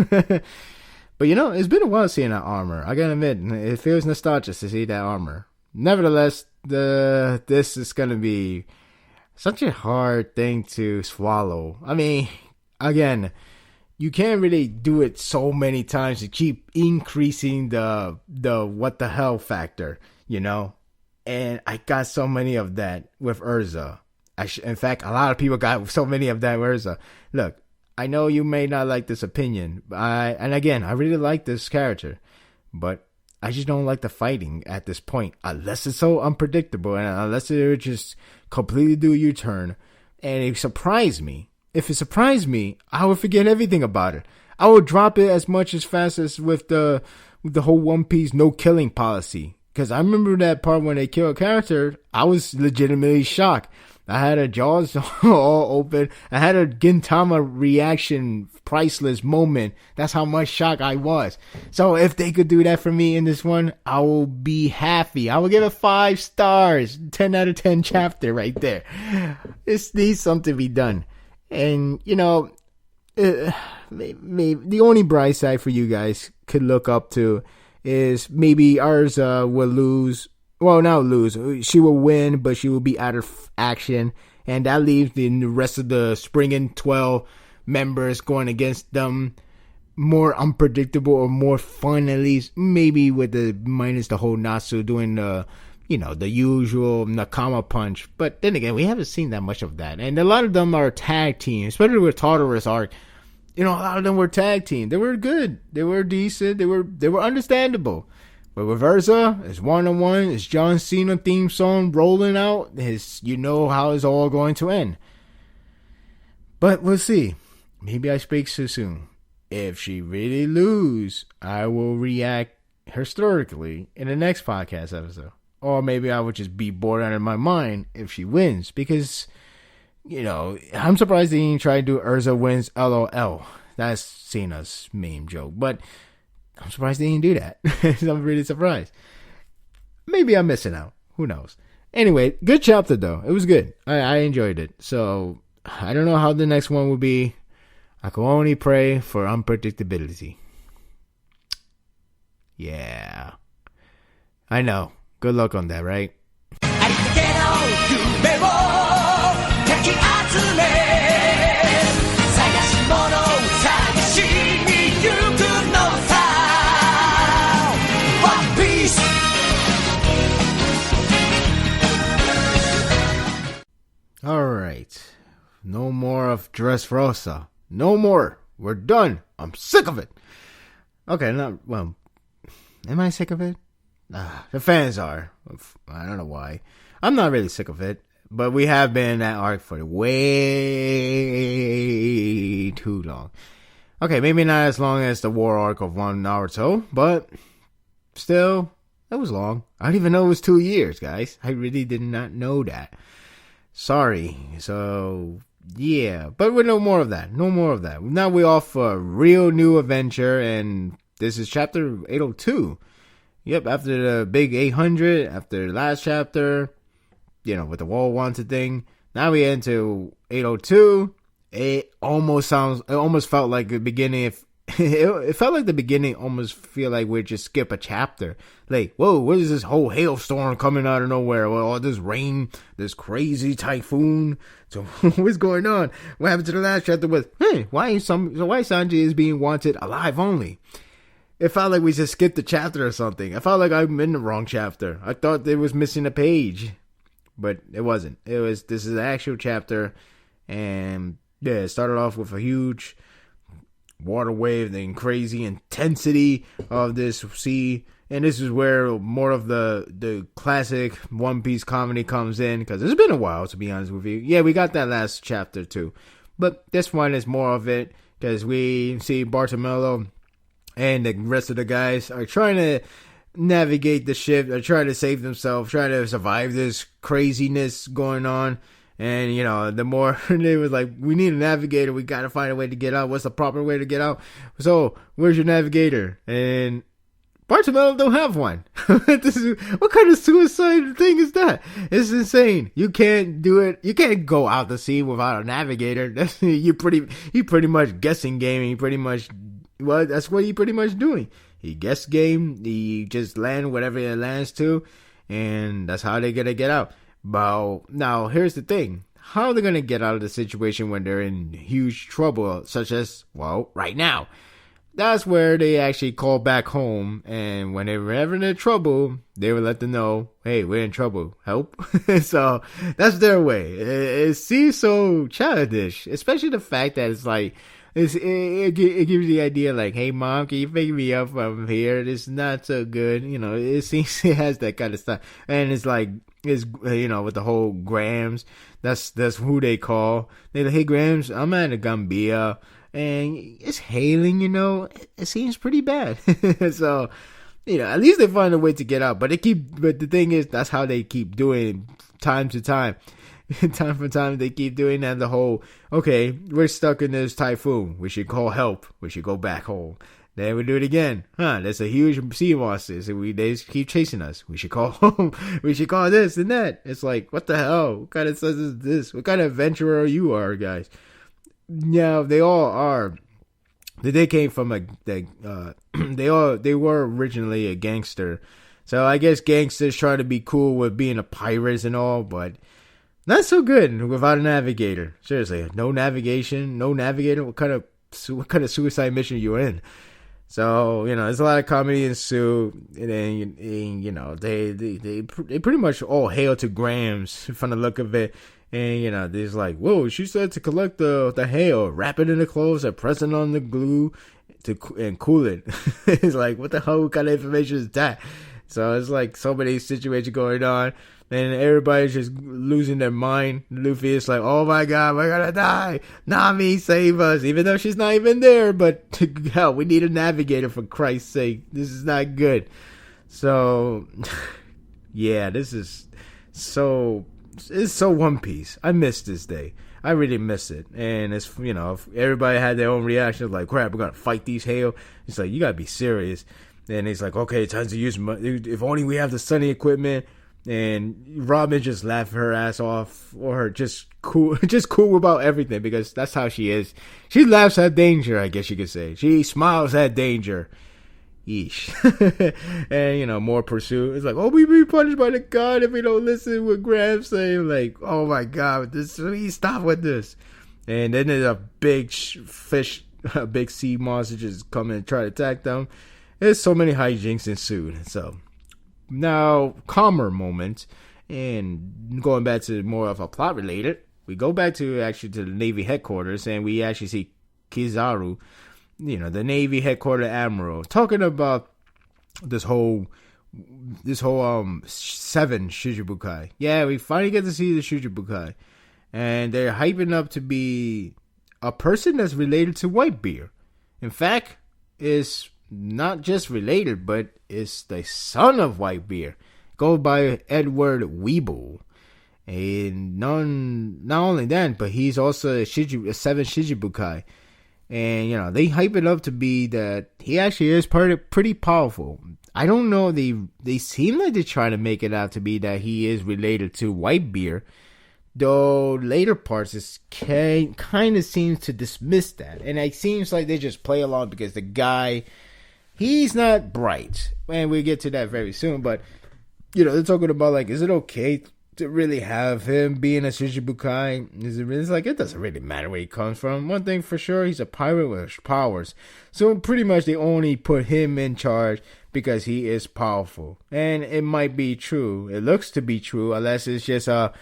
But it's been a while seeing that armor. I gotta admit, it feels nostalgic to see that armor. Nevertheless, this is gonna be such a hard thing to swallow. I mean, again, you can't really do it so many times to keep increasing the what the hell factor, And I got so many of that with Urza. In fact, a lot of people got so many of that with Urza. Look, I know you may not like this opinion, but I really like this character, but I just don't like the fighting at this point, unless it's so unpredictable and unless it would just completely do a U-turn and it surprised me. If it surprised me, I would forget everything about it. I would drop it as much as fast as with the whole One Piece no killing policy. Because I remember that part when they kill a character, I was legitimately shocked. I had a jaws all open. I had a Gintama reaction priceless moment. That's how much shock I was. So if they could do that for me in this one, I will be happy. I will give it 5 stars. 10 out of 10 chapter right there. This needs something to be done. And, maybe the only bright side for you guys could look up to is maybe Urza will lose. Well, not lose. She will win, but she will be out of action. And that leaves the rest of the Springen 12 members going against them more unpredictable or more fun, at least. Maybe with the minus the whole Natsu doing the usual Nakama punch. But then again, we haven't seen that much of that. And a lot of them are tag teams, especially with Tartarus arc. A lot of them were tag team. They were good. They were decent. They were understandable. But with Urza, it's 1-on-1. It's John Cena theme song rolling out. How it's all going to end. But we'll see. Maybe I speak too soon. If she really lose, I will react historically in the next podcast episode. Or maybe I would just be bored out of my mind if she wins. Because, I'm surprised they didn't try to do Urza wins LOL. That's Cena's meme joke. But I'm surprised they didn't do that. I'm really surprised. Maybe I'm missing out. Who knows? Anyway, good chapter though. It was good. I enjoyed it. So, I don't know how the next one will be. I can only pray for unpredictability. Yeah. I know. Good luck on that, right? Alright. No more of Dressrosa. No more. We're done. I'm sick of it. Okay, am I sick of it? The fans are. I don't know why. I'm not really sick of it. But we have been in that arc for way too long. Okay, maybe not as long as the war arc of One Naruto, but still, that was long. I didn't even know it was 2 years, guys. I really did not know that. Sorry. So, yeah. But with no more of that. No more of that. Now we're off for a real new adventure, and this is chapter 802. Yep, after the big 800, after the last chapter, with the wall wanted thing. Now we into 802. It almost felt like the beginning. It felt like the beginning almost feel like we just skip a chapter. Like, whoa, what is this whole hailstorm coming out of nowhere? Well, all this rain, this crazy typhoon. So what's going on? What happened to the last chapter with, why Sanji is being wanted alive only? It felt like we just skipped a chapter or something. I felt like I'm in the wrong chapter. I thought it was missing a page. But it wasn't. This is the actual chapter. And yeah, it started off with a huge water wave and crazy intensity of this sea. And this is where more of the classic One Piece comedy comes in. Because it's been a while, to be honest with you. Yeah, we got that last chapter too. But this one is more of it. Because we see Bartolomeo and the rest of the guys are trying to navigate the ship. They're trying to save themselves, trying to survive this craziness going on. And, the more they was like, we need a navigator. We got to find a way to get out. What's the proper way to get out? So, where's your navigator? And Bartolomeo don't have one. What kind of suicide thing is that? It's insane. You can't do it. You can't go out to sea without a navigator. You pretty much guessing game. That's what he pretty much doing. He guess game. He just land whatever it lands to, and that's how they're gonna get out. But now here's the thing. How they're gonna get out of the situation when they're in huge trouble, such as, well, right now. That's where they actually call back home, and when they were ever in trouble, they would let them know, hey, we're in trouble, help. So that's their way. It seems so childish, especially the fact that it's like, it gives you the idea like, hey mom, can you pick me up from here? It's not so good. It seems it has that kind of stuff. And it's like, with the whole Grams, that's who they call. They're like, hey Grams, I'm at a Gambia. And it's hailing, it seems pretty bad. So, at least they find a way to get out. But the thing is, that's how they keep doing time to time. Time for time, they keep doing that. The whole, okay, we're stuck in this typhoon. We should call help. We should go back home. Then we do it again. There's a huge sea monsters. They just keep chasing us. We should call home. We should call this and that. It's like, what the hell? What kind of stuff is this? What kind of adventurer you are, guys? Yeah, they all are. They came from they were originally a gangster. So I guess gangsters try to be cool with being a pirates and all, but not so good without a navigator. Seriously, no navigation, no navigator. What kind of suicide mission you in? So there's a lot of comedy ensue, and then they pretty much all hail to Grams from the look of it. And, there's like, whoa, she said to collect the hail, wrap it in the clothes, and press it on the glue and cool it. It's like, what the hell, what kind of information is that? So it's like so many situations going on, and everybody's just losing their mind. Luffy is like, oh my god, we're gonna die. Nami, save us. Even though she's not even there, but hell, we need a navigator for Christ's sake. This is not good. So, yeah, this is so... It's so One Piece. I miss this day. I really miss it. And it's, if everybody had their own reaction, like, crap, we're going to fight these hail. It's like, you got to be serious. And it's like, okay, time to use, if only we have the sunny equipment. And Robin just laughed her ass off, or just cool about everything, because that's how she is. She laughs at danger, I guess you could say. She smiles at danger. Yeesh. And more pursuit. It's like, oh, we be punished by the god if we don't listen what Grams say. Like, oh my god, please stop with this. And then there's a big fish, a big sea monster just come and try to attack them. There's so many hijinks ensued. So now, calmer moment, and going back to more of a plot related, we go back to the Navy headquarters, and we actually see Kizaru, the Navy headquarters admiral, talking about this whole 7 Shichibukai. Yeah, we finally get to see the Shichibukai, and they're hyping up to be a person that's related to Whitebeard. In fact, is not just related, but is the son of Whitebeard. Goes by Edward Weeble. And not only that, but he's also a 7 Shichibukai. And, they hype it up to be that he actually is pretty powerful. I don't know, they seem like they're trying to make it out to be that he is related to Whitebeard. Though later parts kind of seems to dismiss that. And it seems like they just play along because the guy, he's not bright. And we'll get to that very soon. But, they're talking about, like, is it okay to really have him being a Shichibukai? It's like, it doesn't really matter where he comes from. One thing for sure, he's a pirate with powers. So pretty much they only put him in charge because he is powerful. And it might be true. It looks to be true, unless it's just a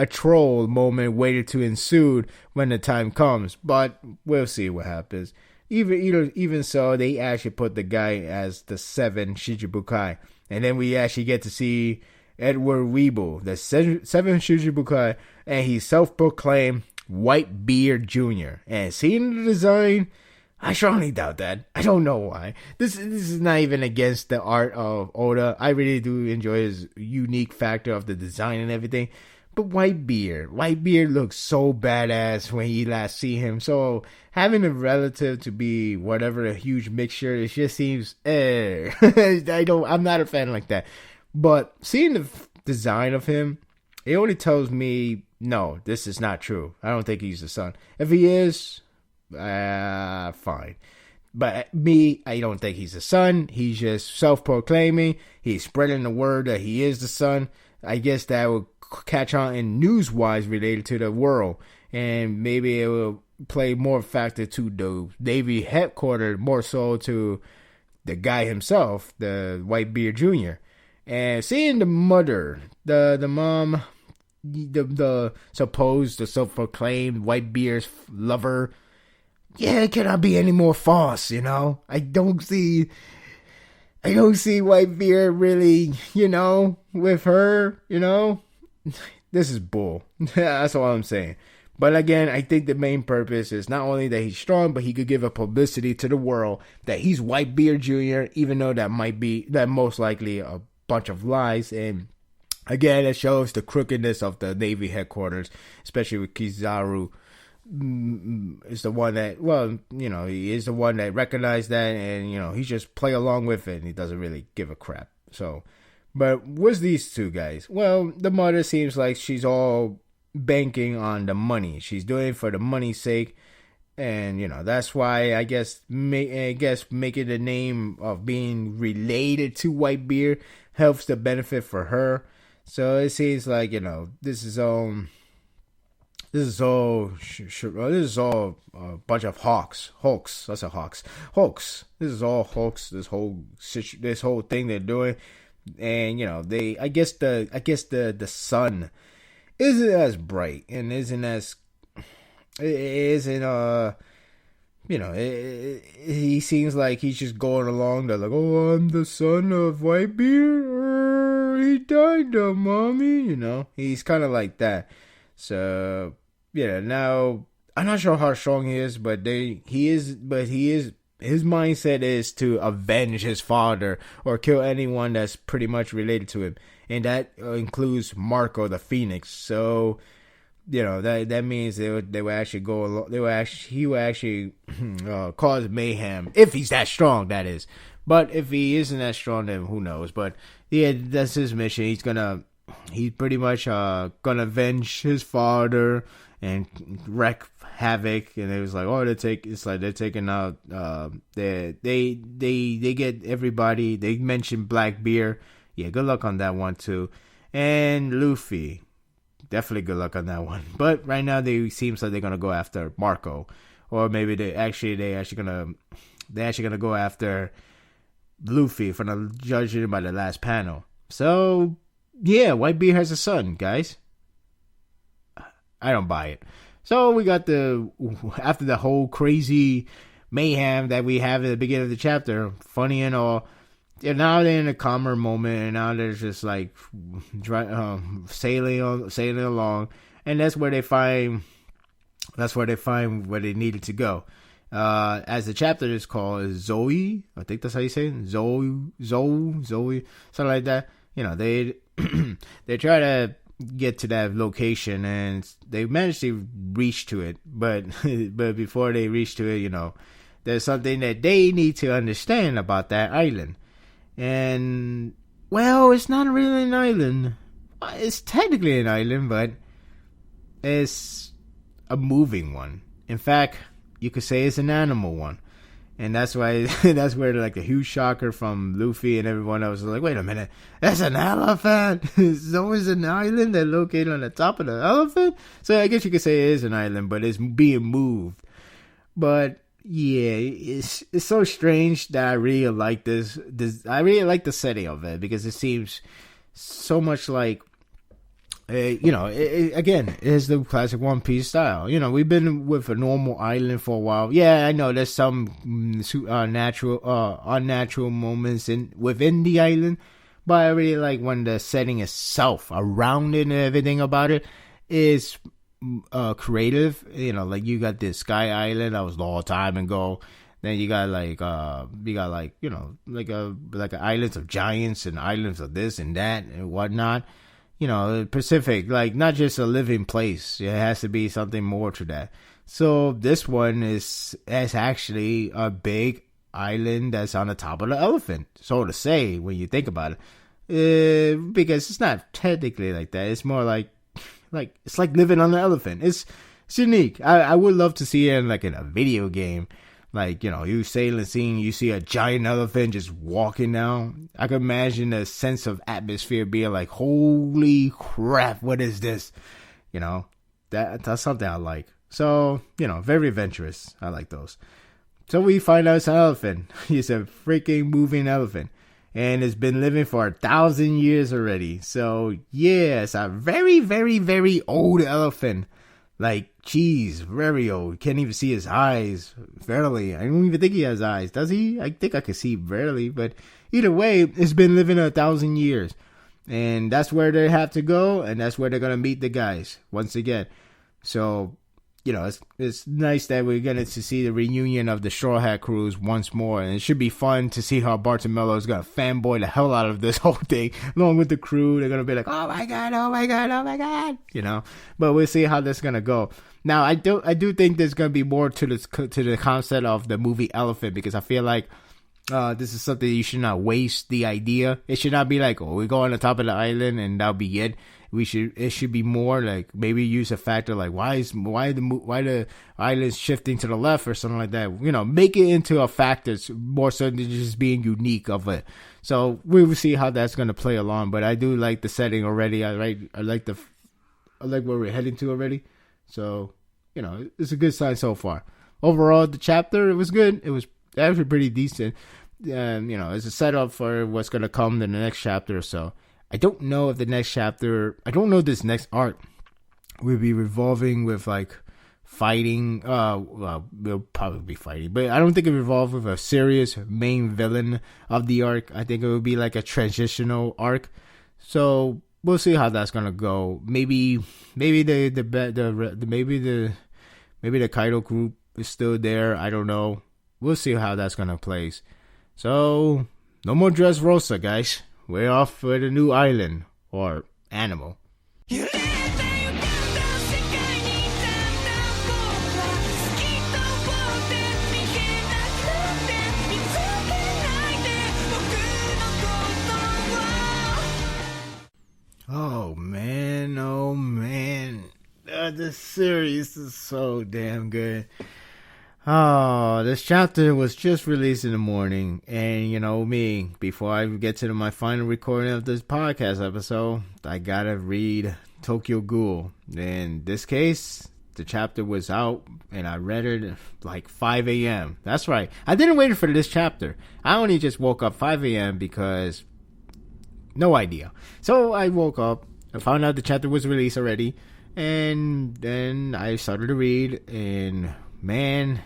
troll moment waited to ensue when the time comes. But we'll see what happens. Even so, they actually put the guy as the 7 Shichibukai. And then we actually get to see Edward Weeble, the 7 Shichibukai, and he's self-proclaimed Whitebeard Jr. And seeing the design, I strongly doubt that. I don't know why. This is not even against the art of Oda. I really do enjoy his unique factor of the design and everything. But Whitebeard looks so badass when you last see him. So having a relative to be whatever a huge mixture, it just seems I'm not a fan like that. But seeing the design of him, it only tells me no, this is not true. I don't think he's the son. If he is, fine. But I don't think he's the son. He's just self-proclaiming. He's spreading the word that he is the son. I guess that would catch on in news-wise related to the world. And maybe it will play more factor to the Navy headquarters, more so to the guy himself, the Whitebeard Jr. And seeing the mother, the mom, the supposed, the self-proclaimed Whitebeard's lover, yeah, it cannot be any more false, you know? I don't see Whitebeard really, you know, with her, you know? This is bull. That's all I'm saying. But again, I think the main purpose is not only that he's strong, but he could give a publicity to the world that he's Whitebeard Jr., even though that most likely a bunch of lies. And again, it shows the crookedness of the Navy headquarters, especially with Kizaru. Is the one that, well, you know, he is the one that recognized that, and, you know, he just play along with it, and he doesn't really give a crap. So, but what's these two guys? Well, the mother seems like she's all banking on the money. She's doing it for the money's sake, and, you know, that's why I guess making the name of being related to Whitebeard helps the benefit for her. So it seems like, you know, this is all a bunch of hulks. That's a hulks. This is all hulks. This whole thing they're doing, and, you know, I guess the sun isn't as bright and you know, he seems like he's just going along. They're like, oh, I'm the son of Whitebeard. He died though, mommy. You know, he's kind of like that. So, yeah, now I'm not sure how strong he is, but his mindset is to avenge his father or kill anyone that's pretty much related to him, and that includes Marco the Phoenix. So, you know, that means they would actually go along. He would actually cause mayhem if he's that strong. That is, but if he isn't that strong, then who knows? But yeah, that's his mission. He's pretty much gonna avenge his father and wreak havoc. And it was like, oh, they're taking out. They get everybody. They mentioned Blackbeard. Yeah, good luck on that one too. And Luffy, definitely good luck on that one. But right now, seems like they're gonna go after Marco, or maybe they actually gonna go after Luffy for the judging by the last panel. So yeah, Whitebeard has a son, guys. I don't buy it. So we got after the whole crazy mayhem that we have at the beginning of the chapter, funny and all. And now they're in a calmer moment, and now they're just like sailing along, and that's where they find where they needed to go. As the chapter is called, is Zoe. I think that's how you say it. Zoe, something like that. You know, they try to get to that location, and they managed to reach to it, but before they reach to it, you know, there's something that they need to understand about that island. And, well, it's not really an island. It's technically an island, but it's a moving one. In fact, you could say it's an animal one. And that's why that's where like the huge shocker from Luffy and everyone else was like, wait a minute, that's an elephant. It's always an island that's located on the top of the elephant. So I guess you could say it is an island, but it's being moved. But yeah, it's so strange that I really like this. I really like the setting of it because it seems so much like. You know, again, it is the classic One Piece style. You know, we've been with a normal island for a while. Yeah, I know there's some unnatural moments within the island, but I really like when the setting itself, around it and everything about it, is creative. You know, like you got this Sky Island that was a long time ago. Then you got you know, like islands of giants and islands of this and that and whatnot. Pacific, like not just a living place. It has to be something more to that. So this one is actually a big island that's on the top of the elephant, so to say, when you think about it. Because it's not technically like that. It's more like it's like living on the elephant. It's unique. I would love to see it in a video game. Like, you sail and scene, you see a giant elephant just walking down. I can imagine the sense of atmosphere being like, holy crap, what is this? That's something I like. So, very adventurous. I like those. So we find out it's an elephant. He's a freaking moving elephant. And it's been living for 1,000 years already. So, yeah, it's a very, very, very old elephant. Like, geez, very old. Can't even see his eyes. Barely. I don't even think he has eyes. Does he? I think I can see barely. But either way, it's been living 1,000 years. And that's where they have to go. And that's where they're going to meet the guys once again. So, it's nice that we're going to see the reunion of the Straw Hat Crews once more. And it should be fun to see how Bartolomeo is going to fanboy the hell out of this whole thing. Along with the crew, they're going to be like, oh my God, oh my God, oh my God. But we'll see how this is going to go. Now, I do think there's going to be more to the concept of the movie Elephant. Because I feel like this is something you should not waste the idea. It should not be like, oh, we go on the top of the island and that'll be it. It should be more like maybe use a factor like why the island's shifting to the left or something like that. Make it into a factor more so than just being unique of it. So we will see how that's going to play along. But I do like the setting already. I like where we're heading to already. So it's a good sign so far. Overall, the chapter, it was good. It was actually pretty decent. It's a setup for what's going to come in the next chapter or so. I don't know if this next arc will be revolving with fighting. We'll probably be fighting, but I don't think it will revolve with a serious main villain of the arc. I think it will be like a transitional arc. So we'll see how that's gonna go. Maybe the Kaido group is still there. I don't know. We'll see how that's gonna play. So no more Dressrosa, guys. We're off for the new island, or animal. Oh man. This series is so damn good. Oh, this chapter was just released in the morning, and me, before I get to my final recording of this podcast episode, I gotta read Tokyo Ghoul. In this case, the chapter was out, and I read it like 5 a.m. That's right, I didn't wait for this chapter. I only just woke up 5 a.m. because no idea. So I woke up, I found out the chapter was released already, and then I started to read, and man,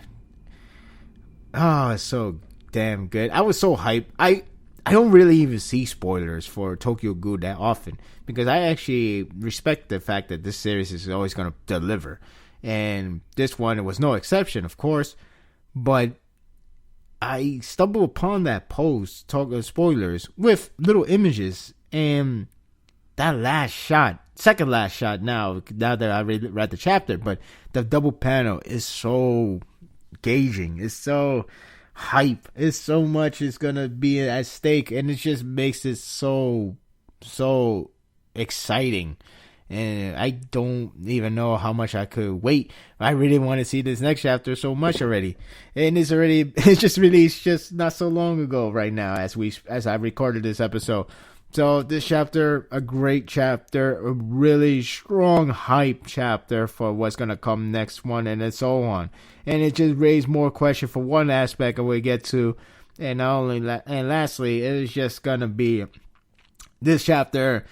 it's so damn good. I was so hyped. I don't really even see spoilers for Tokyo Ghoul that often because I actually respect the fact that this series is always going to deliver. And this one, it was no exception, of course. But I stumbled upon that post, talking spoilers, with little images. And that last shot, second last shot now that I read the chapter, but the double panel is so engaging. It's so hype. It's so much is gonna be at stake, and it just makes it so exciting. And I don't even know how much I could wait. I really want to see this next chapter so much already, and it's just released just not so long ago. Right now, as I recorded this episode. So this chapter, a great chapter, a really strong hype chapter for what's going to come next one and so on. And it just raised more questions for one aspect and we'll get to. And lastly, it is just going to be this chapter,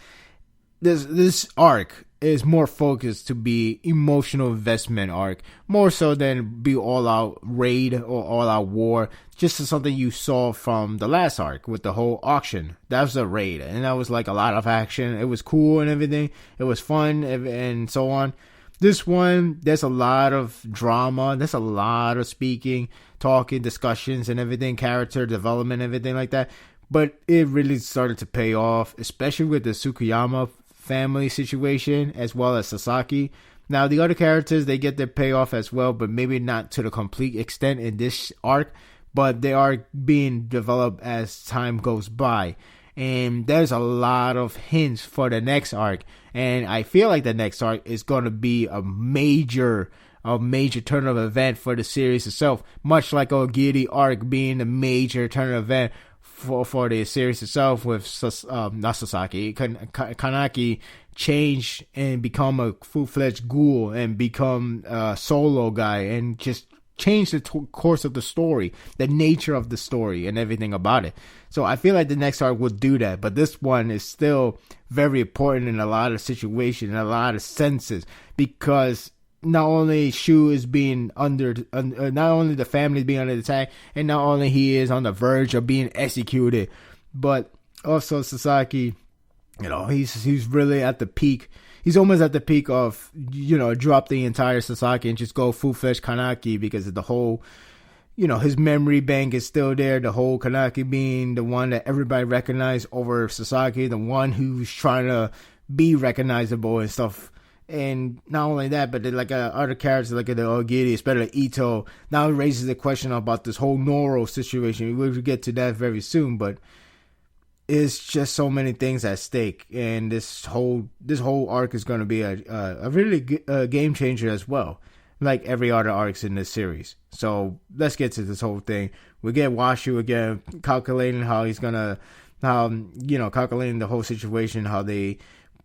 this arc is more focused to be emotional investment arc, more so than be all out raid or all out war. Just something you saw from the last arc with the whole auction. That was a raid, and that was like a lot of action. It was cool and everything. It was fun and so on. This one, there's a lot of drama. There's a lot of speaking, talking, discussions, and everything, character development, everything like that. But it really started to pay off, especially with the Tsukiyama family situation, as well as Sasaki. Now, the other characters, they get their payoff as well, but maybe not to the complete extent in this arc, but they are being developed as time goes by. And there's a lot of hints for the next arc, and I feel like the next arc is going to be a major turn of event for the series itself, much like Ogiri arc being a major turn of event for the series itself, with not Sasaki, Kanaki change and become a full-fledged ghoul and become a solo guy and just change the course of the story, the nature of the story and everything about it. So I feel like the next arc will do that, but this one is still very important in a lot of situations, in a lot of senses, because not only Shu is being not only the family is being under attack, and not only he is on the verge of being executed, but also Sasaki, he's really at the peak. He's almost at the peak of, drop the entire Sasaki and just go full-fledged Kanaki, because of the whole, his memory bank is still there. The whole Kanaki being the one that everybody recognized over Sasaki, the one who's trying to be recognizable and stuff. And not only that, but like other characters like the Ogiri, especially Ito, now raises the question about this whole Noro situation. We'll get to that very soon, but it's just so many things at stake, and this whole arc is going to be a really game changer as well, like every other arcs in this series. So let's get to this whole thing. We get Washu again calculating calculating the whole situation,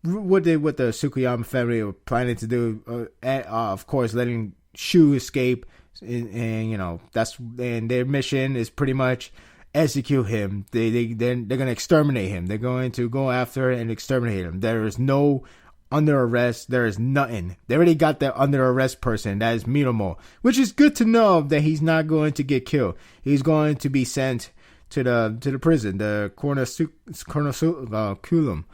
what the Tsukiyama family were planning to do, of course, letting Shu escape, and their mission is pretty much execute him. They're gonna exterminate him. They're going to go after and exterminate him. There is no under arrest. There is nothing. They already got their under arrest person. That is Miromo, which is good to know that he's not going to get killed. He's going to be sent to the prison, the Cornoculum.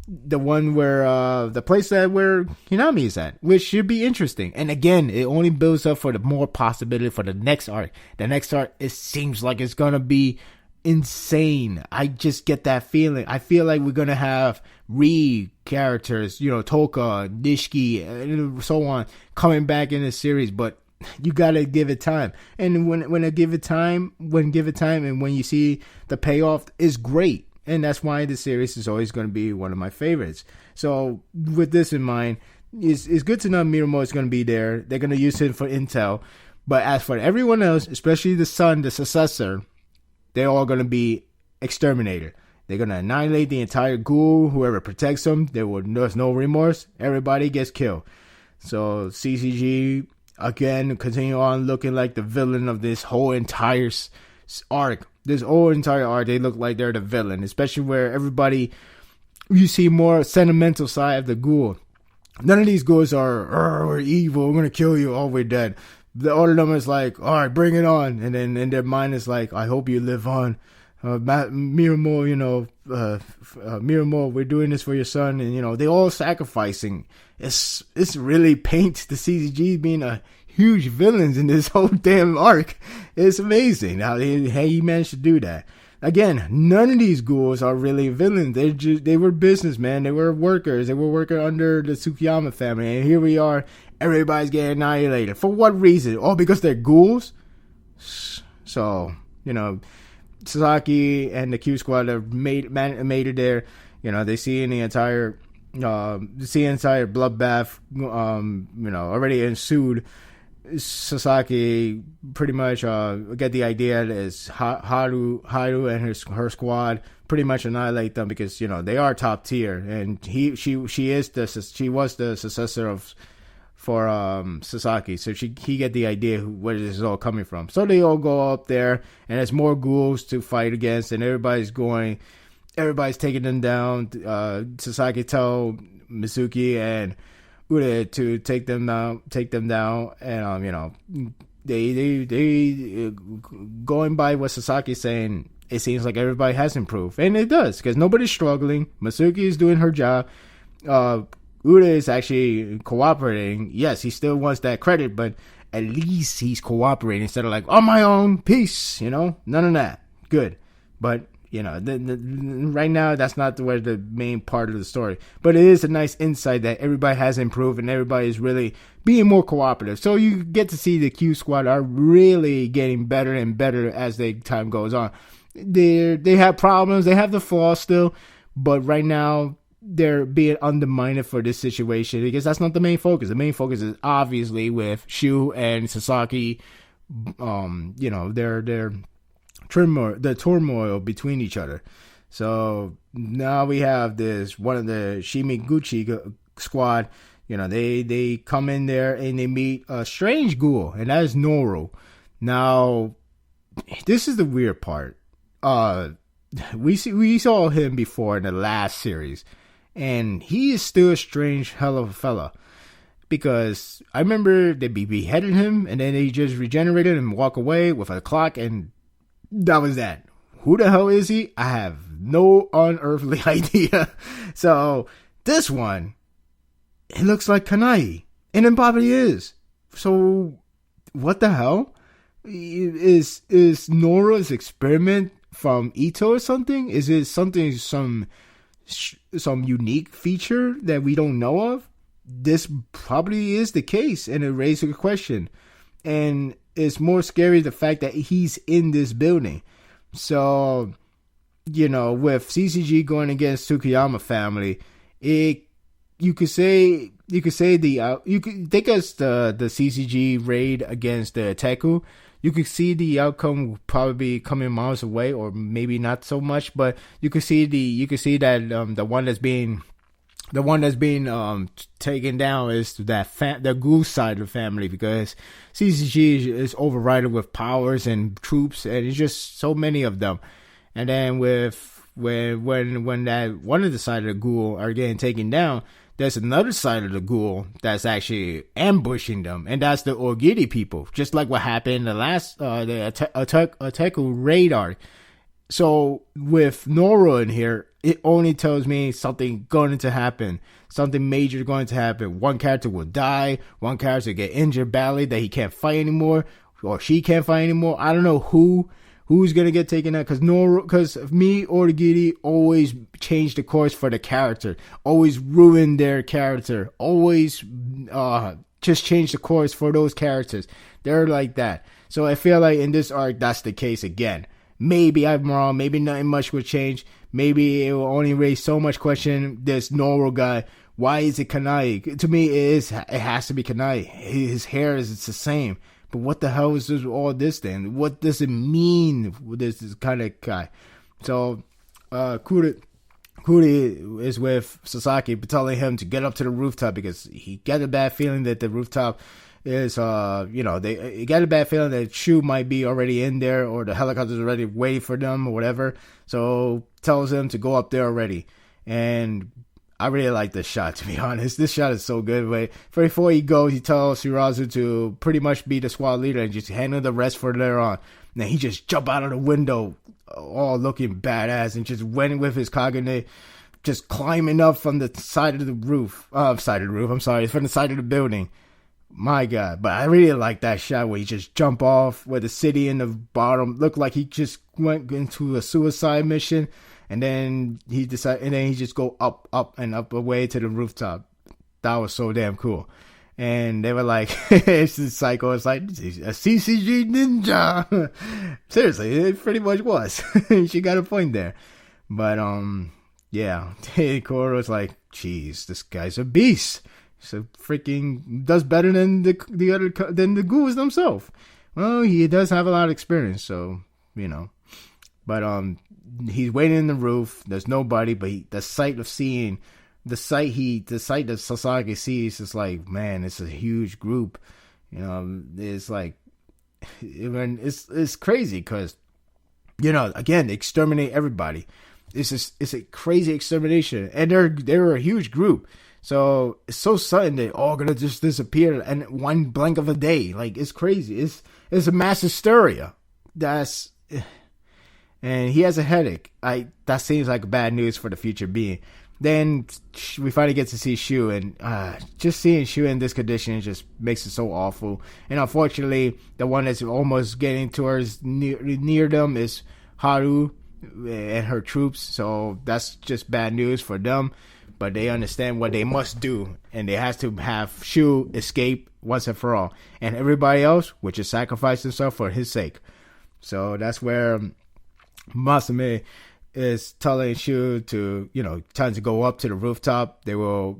The one where the place where Hinami is at, which should be interesting. And again, it only builds up for the more possibility for the next arc. The next arc, it seems like it's gonna be insane. I just get that feeling. I feel like we're gonna have characters, Toka, Nishiki, and so on, coming back in the series, but you gotta give it time. And when give it time, and when you see the payoff, is great. And that's why the series is always going to be one of my favorites. So with this in mind, it's good to know Miromo is going to be there. They're going to use him for intel. But as for everyone else, especially the son, the successor, they're all going to be exterminated. They're going to annihilate the entire ghoul. Whoever protects them, there's no remorse. Everybody gets killed. So CCG, again, continue on looking like the villain of this whole entire arc. This whole entire arc, they look like they're the villain, especially where you see more sentimental side of the ghoul. None of these ghouls are, we're evil, we're going to kill you, oh, we're dead. The other number is like, all right, bring it on. And then in their mind is like, I hope you live on. Miromo, Miromo, we're doing this for your son. And, they all sacrificing. It's really paints the CCG being a huge villains in this whole damn arc. It's amazing how he managed to do that. Again, none of these ghouls are really villains. They were businessmen. They were workers. They were working under the Tsukiyama family. And here we are. Everybody's getting annihilated. For what reason? Oh, because they're ghouls? So, Sasaki and the Q Squad have made it there. They see the entire bloodbath, already ensued. Sasaki pretty much get the idea that is Haru and her squad pretty much annihilate them, because they are top tier, and she was the successor for Sasaki, so he get the idea where this is all coming from. So they all go up there, and there's more ghouls to fight against, and everybody's taking them down. Sasaki tell Mizuki and Ure to take them down, and they going by what Sasaki's saying, it seems like everybody has improved, and it does, because nobody's struggling. Mizuki is doing her job. Ure is actually cooperating. Yes, he still wants that credit, but at least he's cooperating instead of like, on my own, peace, none of that. Good. But Right now that's not where the main part of the story, but it is a nice insight that everybody has improved and everybody is really being more cooperative. So you get to see the Q Squad are really getting better and better as the time goes on. They have problems, they have the flaws still, but right now they're being undermined for this situation because that's not the main focus. The main focus is obviously with Shu and Sasaki. Their turmoil between each other. So now we have this one of the Shimiguchi squad. They come in there and they meet a strange ghoul, and that is Noru. Now, this is the weird part. We saw him before in the last series, and he is still a strange hell of a fella. Because I remember they beheaded him, and then they just regenerated and walk away with a clock, and that was that. Who the hell is he? I have no unearthly idea. So this one, it looks like Kanai, and it probably is. So what the hell is Nora's experiment from Ito or something? Is it some unique feature that we don't know of? This probably is the case, and it raises a question. And it's more scary the fact that he's in this building. So, with CCG going against Tsukiyama family, you could think as the CCG raid against the Teku, you could see the outcome probably coming miles away, or maybe not so much. But you could see that the one that's being taken down is the Ghoul side of the family, because CCG is overridden with powers and troops, and it's just so many of them. And then when that one of the side of the Ghoul are getting taken down, there's another side of the Ghoul that's actually ambushing them, and that's the Ogiri people, just like what happened in the last the Ateku raid arc. So with Nora in here, it only tells me something going to happen. Something major going to happen. One character will die. One character will get injured badly that he can't fight anymore, or she can't fight anymore. I don't know who's gonna get taken out, because me or Giri always change the course for the character. Always ruin their character. Always just change the course for those characters. They're like that. So I feel like in this arc, that's the case again. Maybe I'm wrong. Maybe nothing much will change. Maybe it will only raise so much question. This Noro guy, why is it Kanai? To me, it has to be Kanai. His hair is the same. But what the hell is all this then? What does it mean with this kind of guy? So, Kuri is with Sasaki, telling him to get up to the rooftop because he got a bad feeling that the rooftop is, they got a bad feeling that Shu might be already in there, or the helicopter's already waiting for them or whatever. So tells him to go up there already. And I really like this shot, to be honest. This shot is so good. But before he goes, he tells Shirazu to pretty much be the squad leader and just handle the rest for later on. And then he just jump out of the window, all looking badass, and just went with his Kagane, just climbing up from the side of the roof. From the side of the building. My God, but I really like that shot where he just jump off with the city in the bottom. Looked like he just went into a suicide mission, and then he just go up and up away to the rooftop. That was so damn cool. And they were like, it's the Psycho. It's like a CCG ninja. Seriously, it pretty much was. She got a point there. But yeah, Koro's like, geez, this guy's a beast. So freaking does better than the ghouls themselves. Well, he does have a lot of experience, so But he's waiting in the roof. There's nobody, but the sight that Sasaki sees is like, man, it's a huge group. It's like, it's crazy because again, they exterminate everybody. It's a crazy extermination, and they're a huge group. So it's so sudden they're all gonna just disappear in one blink of a day. Like, it's crazy. It's a mass hysteria. And he has a headache. That seems like bad news for the future being. Then we finally get to see Shu, and just seeing Shu in this condition just makes it so awful. And unfortunately, the one that's almost getting towards near them is Haru. and her troops. So that's just bad news for them. But they understand what they must do, and they have to have Shu escape once and for all, and everybody else would just sacrifice themselves for his sake. So that's where Masame is telling Shu to, time to go up to the rooftop. They will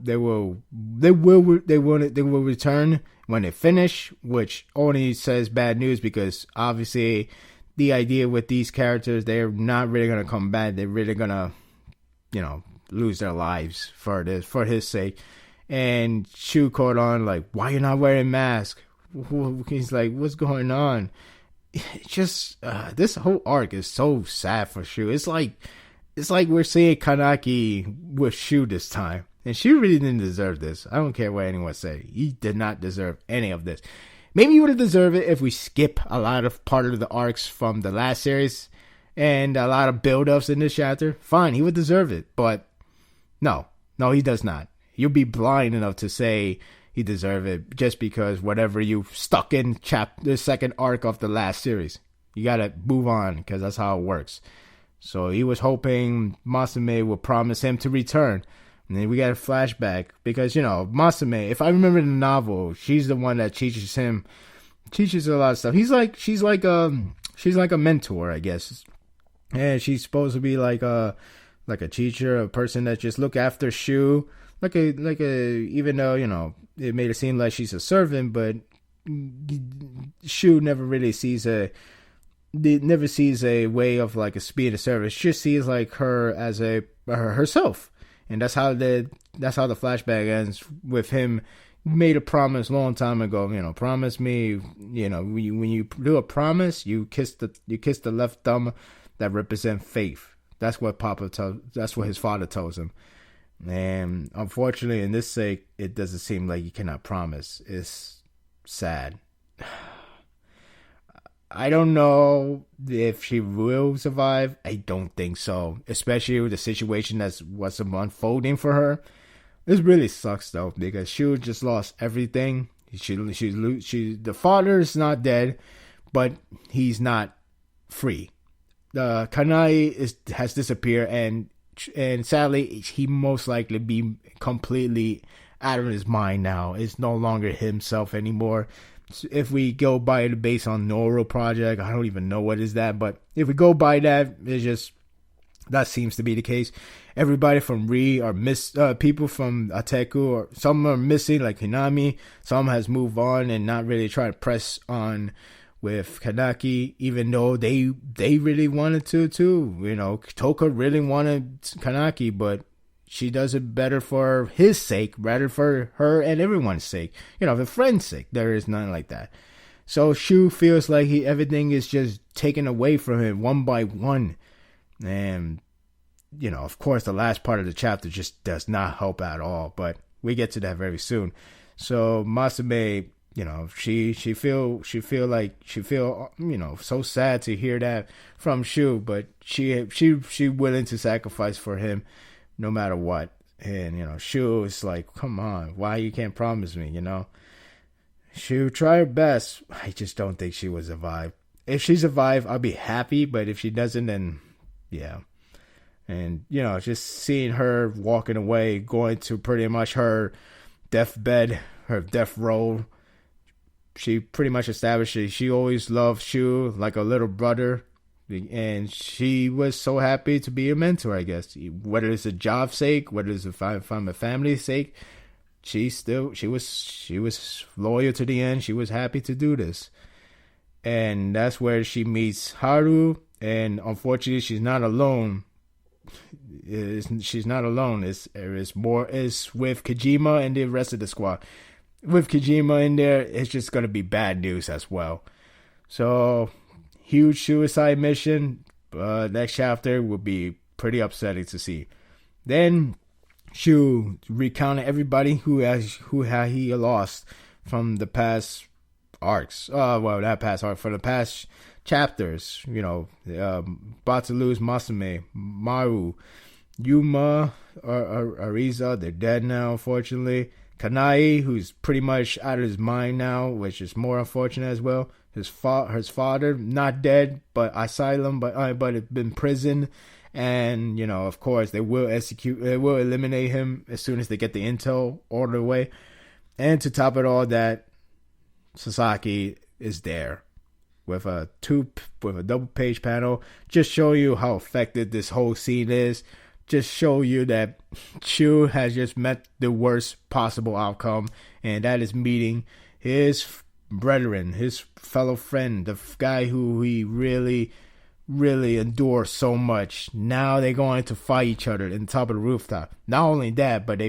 return when they finish, which only says bad news because obviously the idea with these characters, they're not really gonna come back. They're really gonna, lose their lives for his sake. And Shu caught on like, why you not wearing mask? He's like, what's going on? Just this whole arc is so sad for Shu. It's like we're seeing Kanaki with Shu this time, and Shu really didn't deserve this. I don't care what anyone say. He did not deserve any of this. Maybe he would have deserved it if we skip a lot of part of the arcs from the last series and a lot of build-ups in this chapter. Fine, he would deserve it, but no, he does not. You'll be blind enough to say he deserved it just because whatever you stuck in the second arc of the last series. You gotta move on because that's how it works. So he was hoping Masame would promise him to return. And then we got a flashback because, Masame, if I remember the novel, she's the one that teaches a lot of stuff. She's like a mentor, I guess. And she's supposed to be like a teacher, a person that just look after Shu. Even though, it made it seem like she's a servant, but Shu never really sees a way of like a speed of service. She sees like her as herself, and that's how the flashback ends with him made a promise a long time ago. Promise me. When you do a promise, you kiss the left thumb that represents faith. That's what that's what his father tells him. And unfortunately, in this sake, it doesn't seem like you cannot promise. It's sad. I don't know if she will survive. I don't think so. Especially with the situation that's what's unfolding for her. This really sucks though, because she just lost everything. The father is not dead, but he's not free. The Kanai has disappeared, and sadly, he most likely be completely out of his mind now. It's no longer himself anymore. If we go by the base on Noro Project, I don't even know what is that, but if we go by that, that seems to be the case. Everybody from Ri are people from Ateku, or some are missing, like Hinami. Some has moved on and not really trying to press on with Kanaki, even though they really wanted to too. Toka really wanted Kanaki, but she does it better for his sake, rather for her and everyone's sake. The friend's sake. There is none like that. So Shu feels like everything is just taken away from him one by one. And, of course, the last part of the chapter just does not help at all. But we get to that very soon. So Masame, she feel so sad to hear that from Shu, but she willing to sacrifice for him no matter what. And Shu is like, come on, why you can't promise me? She'll try her best. I just don't think she will survive. If she survives, I'll be happy, but if she doesn't, then yeah. And just seeing her walking away, going to pretty much her deathbed, her death row, she pretty much established she always loved Shu like a little brother, and she was so happy to be a mentor, I guess. Whether it's a job sake, whether it's from a family sake, she was loyal to the end. She was happy to do this. And that's where she meets Haru, and unfortunately she's not alone. She's not alone. It's with Kojima and the rest of the squad. With Kojima in there, it's just going to be bad news as well. So, huge suicide mission. Next chapter will be pretty upsetting to see. Then, Shu recounted everybody who he lost from the past arcs. Not past arc, for the past chapters. About to lose Masame, Maru, Yuma, Ariza. They're dead now, unfortunately. Kanai, who's pretty much out of his mind now, which is more unfortunate as well. his father, not dead, but asylum, but in prison. And, of course, they will eliminate him as soon as they get the intel all the way. And to top it all, that Sasaki is there with a double page panel. Just show you how effective this whole scene is. Just show you that Shu has just met the worst possible outcome, and that is meeting his brethren, his fellow friend, the guy who he really endure so much. Now they're going to fight each other in the top of the rooftop. Not only that, but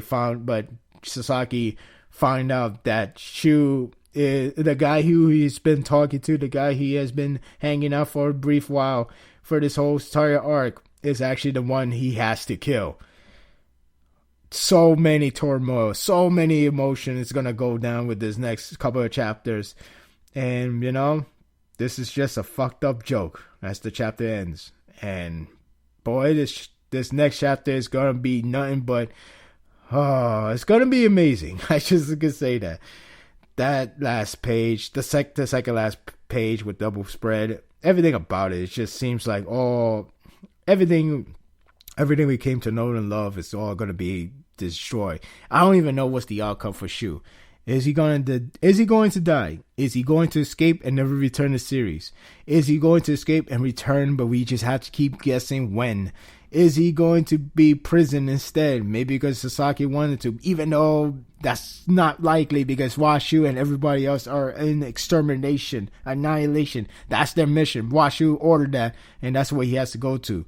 Sasaki find out that Shu is the guy who he's been talking to, the guy he has been hanging out for a brief while for this whole entire arc, is actually the one he has to kill. So many turmoil, so many emotion is gonna go down with this next couple of chapters. And this is just a fucked up joke as the chapter ends. And boy, this next chapter is gonna be nothing but it's gonna be amazing. I just could say that. That last page, the second last page with double spread, everything about it just seems like everything we came to know and love is all gonna be destroyed. I don't even know what's the outcome for Shu. Is he going to die? Is he going to escape and never return to series? Is he going to escape and return, but we just have to keep guessing when? Is he going to be prisoned instead? Maybe because Sasaki wanted to, even though that's not likely because Washu and everybody else are in extermination, annihilation. That's their mission. Washu ordered that, and that's what he has to go to.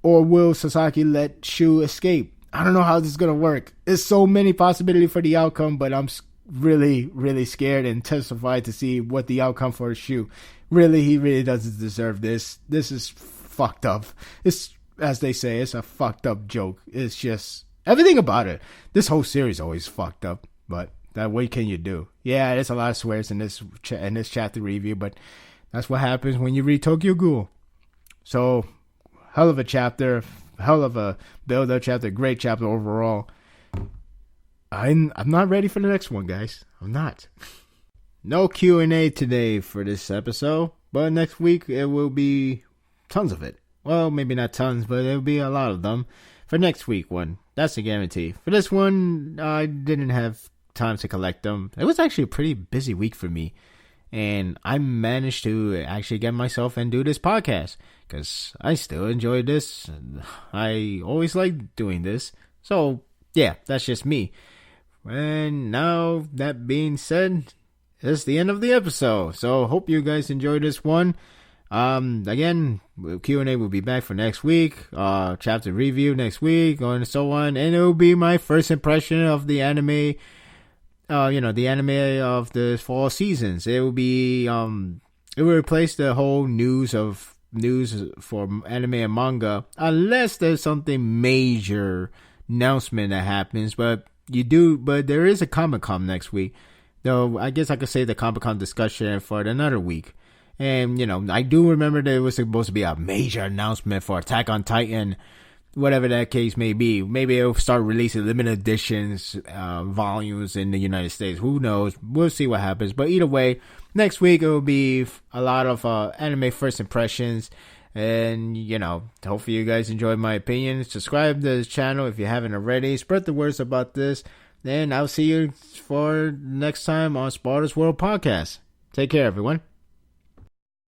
Or will Sasaki let Shu escape? I don't know how this is going to work. There's so many possibilities for the outcome, but I'm really, really scared and terrified to see what the outcome for Shu. He really doesn't deserve this. This is fucked up. It's, as they say, it's a fucked up joke. It's just, everything about it. This whole series is always fucked up, but what can you do? Yeah, there's a lot of swears in this chapter review, but that's what happens when you read Tokyo Ghoul. So, hell of a chapter. Hell of a build-up chapter, great chapter overall. I'm not ready for the next one, guys. I'm not. No Q&A today for this episode, but next week it will be tons of it. Well, maybe not tons, but it'll be a lot of them for next week one. That's a guarantee. For this one, I didn't have time to collect them. It was actually a pretty busy week for me. And I managed to actually get myself and do this podcast because I still enjoy this. I always like doing this. So, yeah, that's just me. And now, that being said, it's the end of the episode. So, hope you guys enjoyed this one. Again, Q&A will be back for next week. Chapter review next week, and so on. And it will be my first impression of the anime. The anime of the fall seasons. It will be, it will replace the whole news for anime and manga, unless there's something major announcement that happens. But there is a Comic-Con next week. Though, I guess I could say the Comic-Con discussion for another week. And, I do remember that it was supposed to be a major announcement for Attack on Titan, whatever that case may be. Maybe it'll start releasing limited editions, volumes in the United States. Who knows? We'll see what happens. But either way, next week it will be a lot of anime first impressions. And, hopefully you guys enjoyed my opinion. Subscribe to this channel if you haven't already. Spread the words about this. And I'll see you for next time on Sparda's World Podcast. Take care, everyone.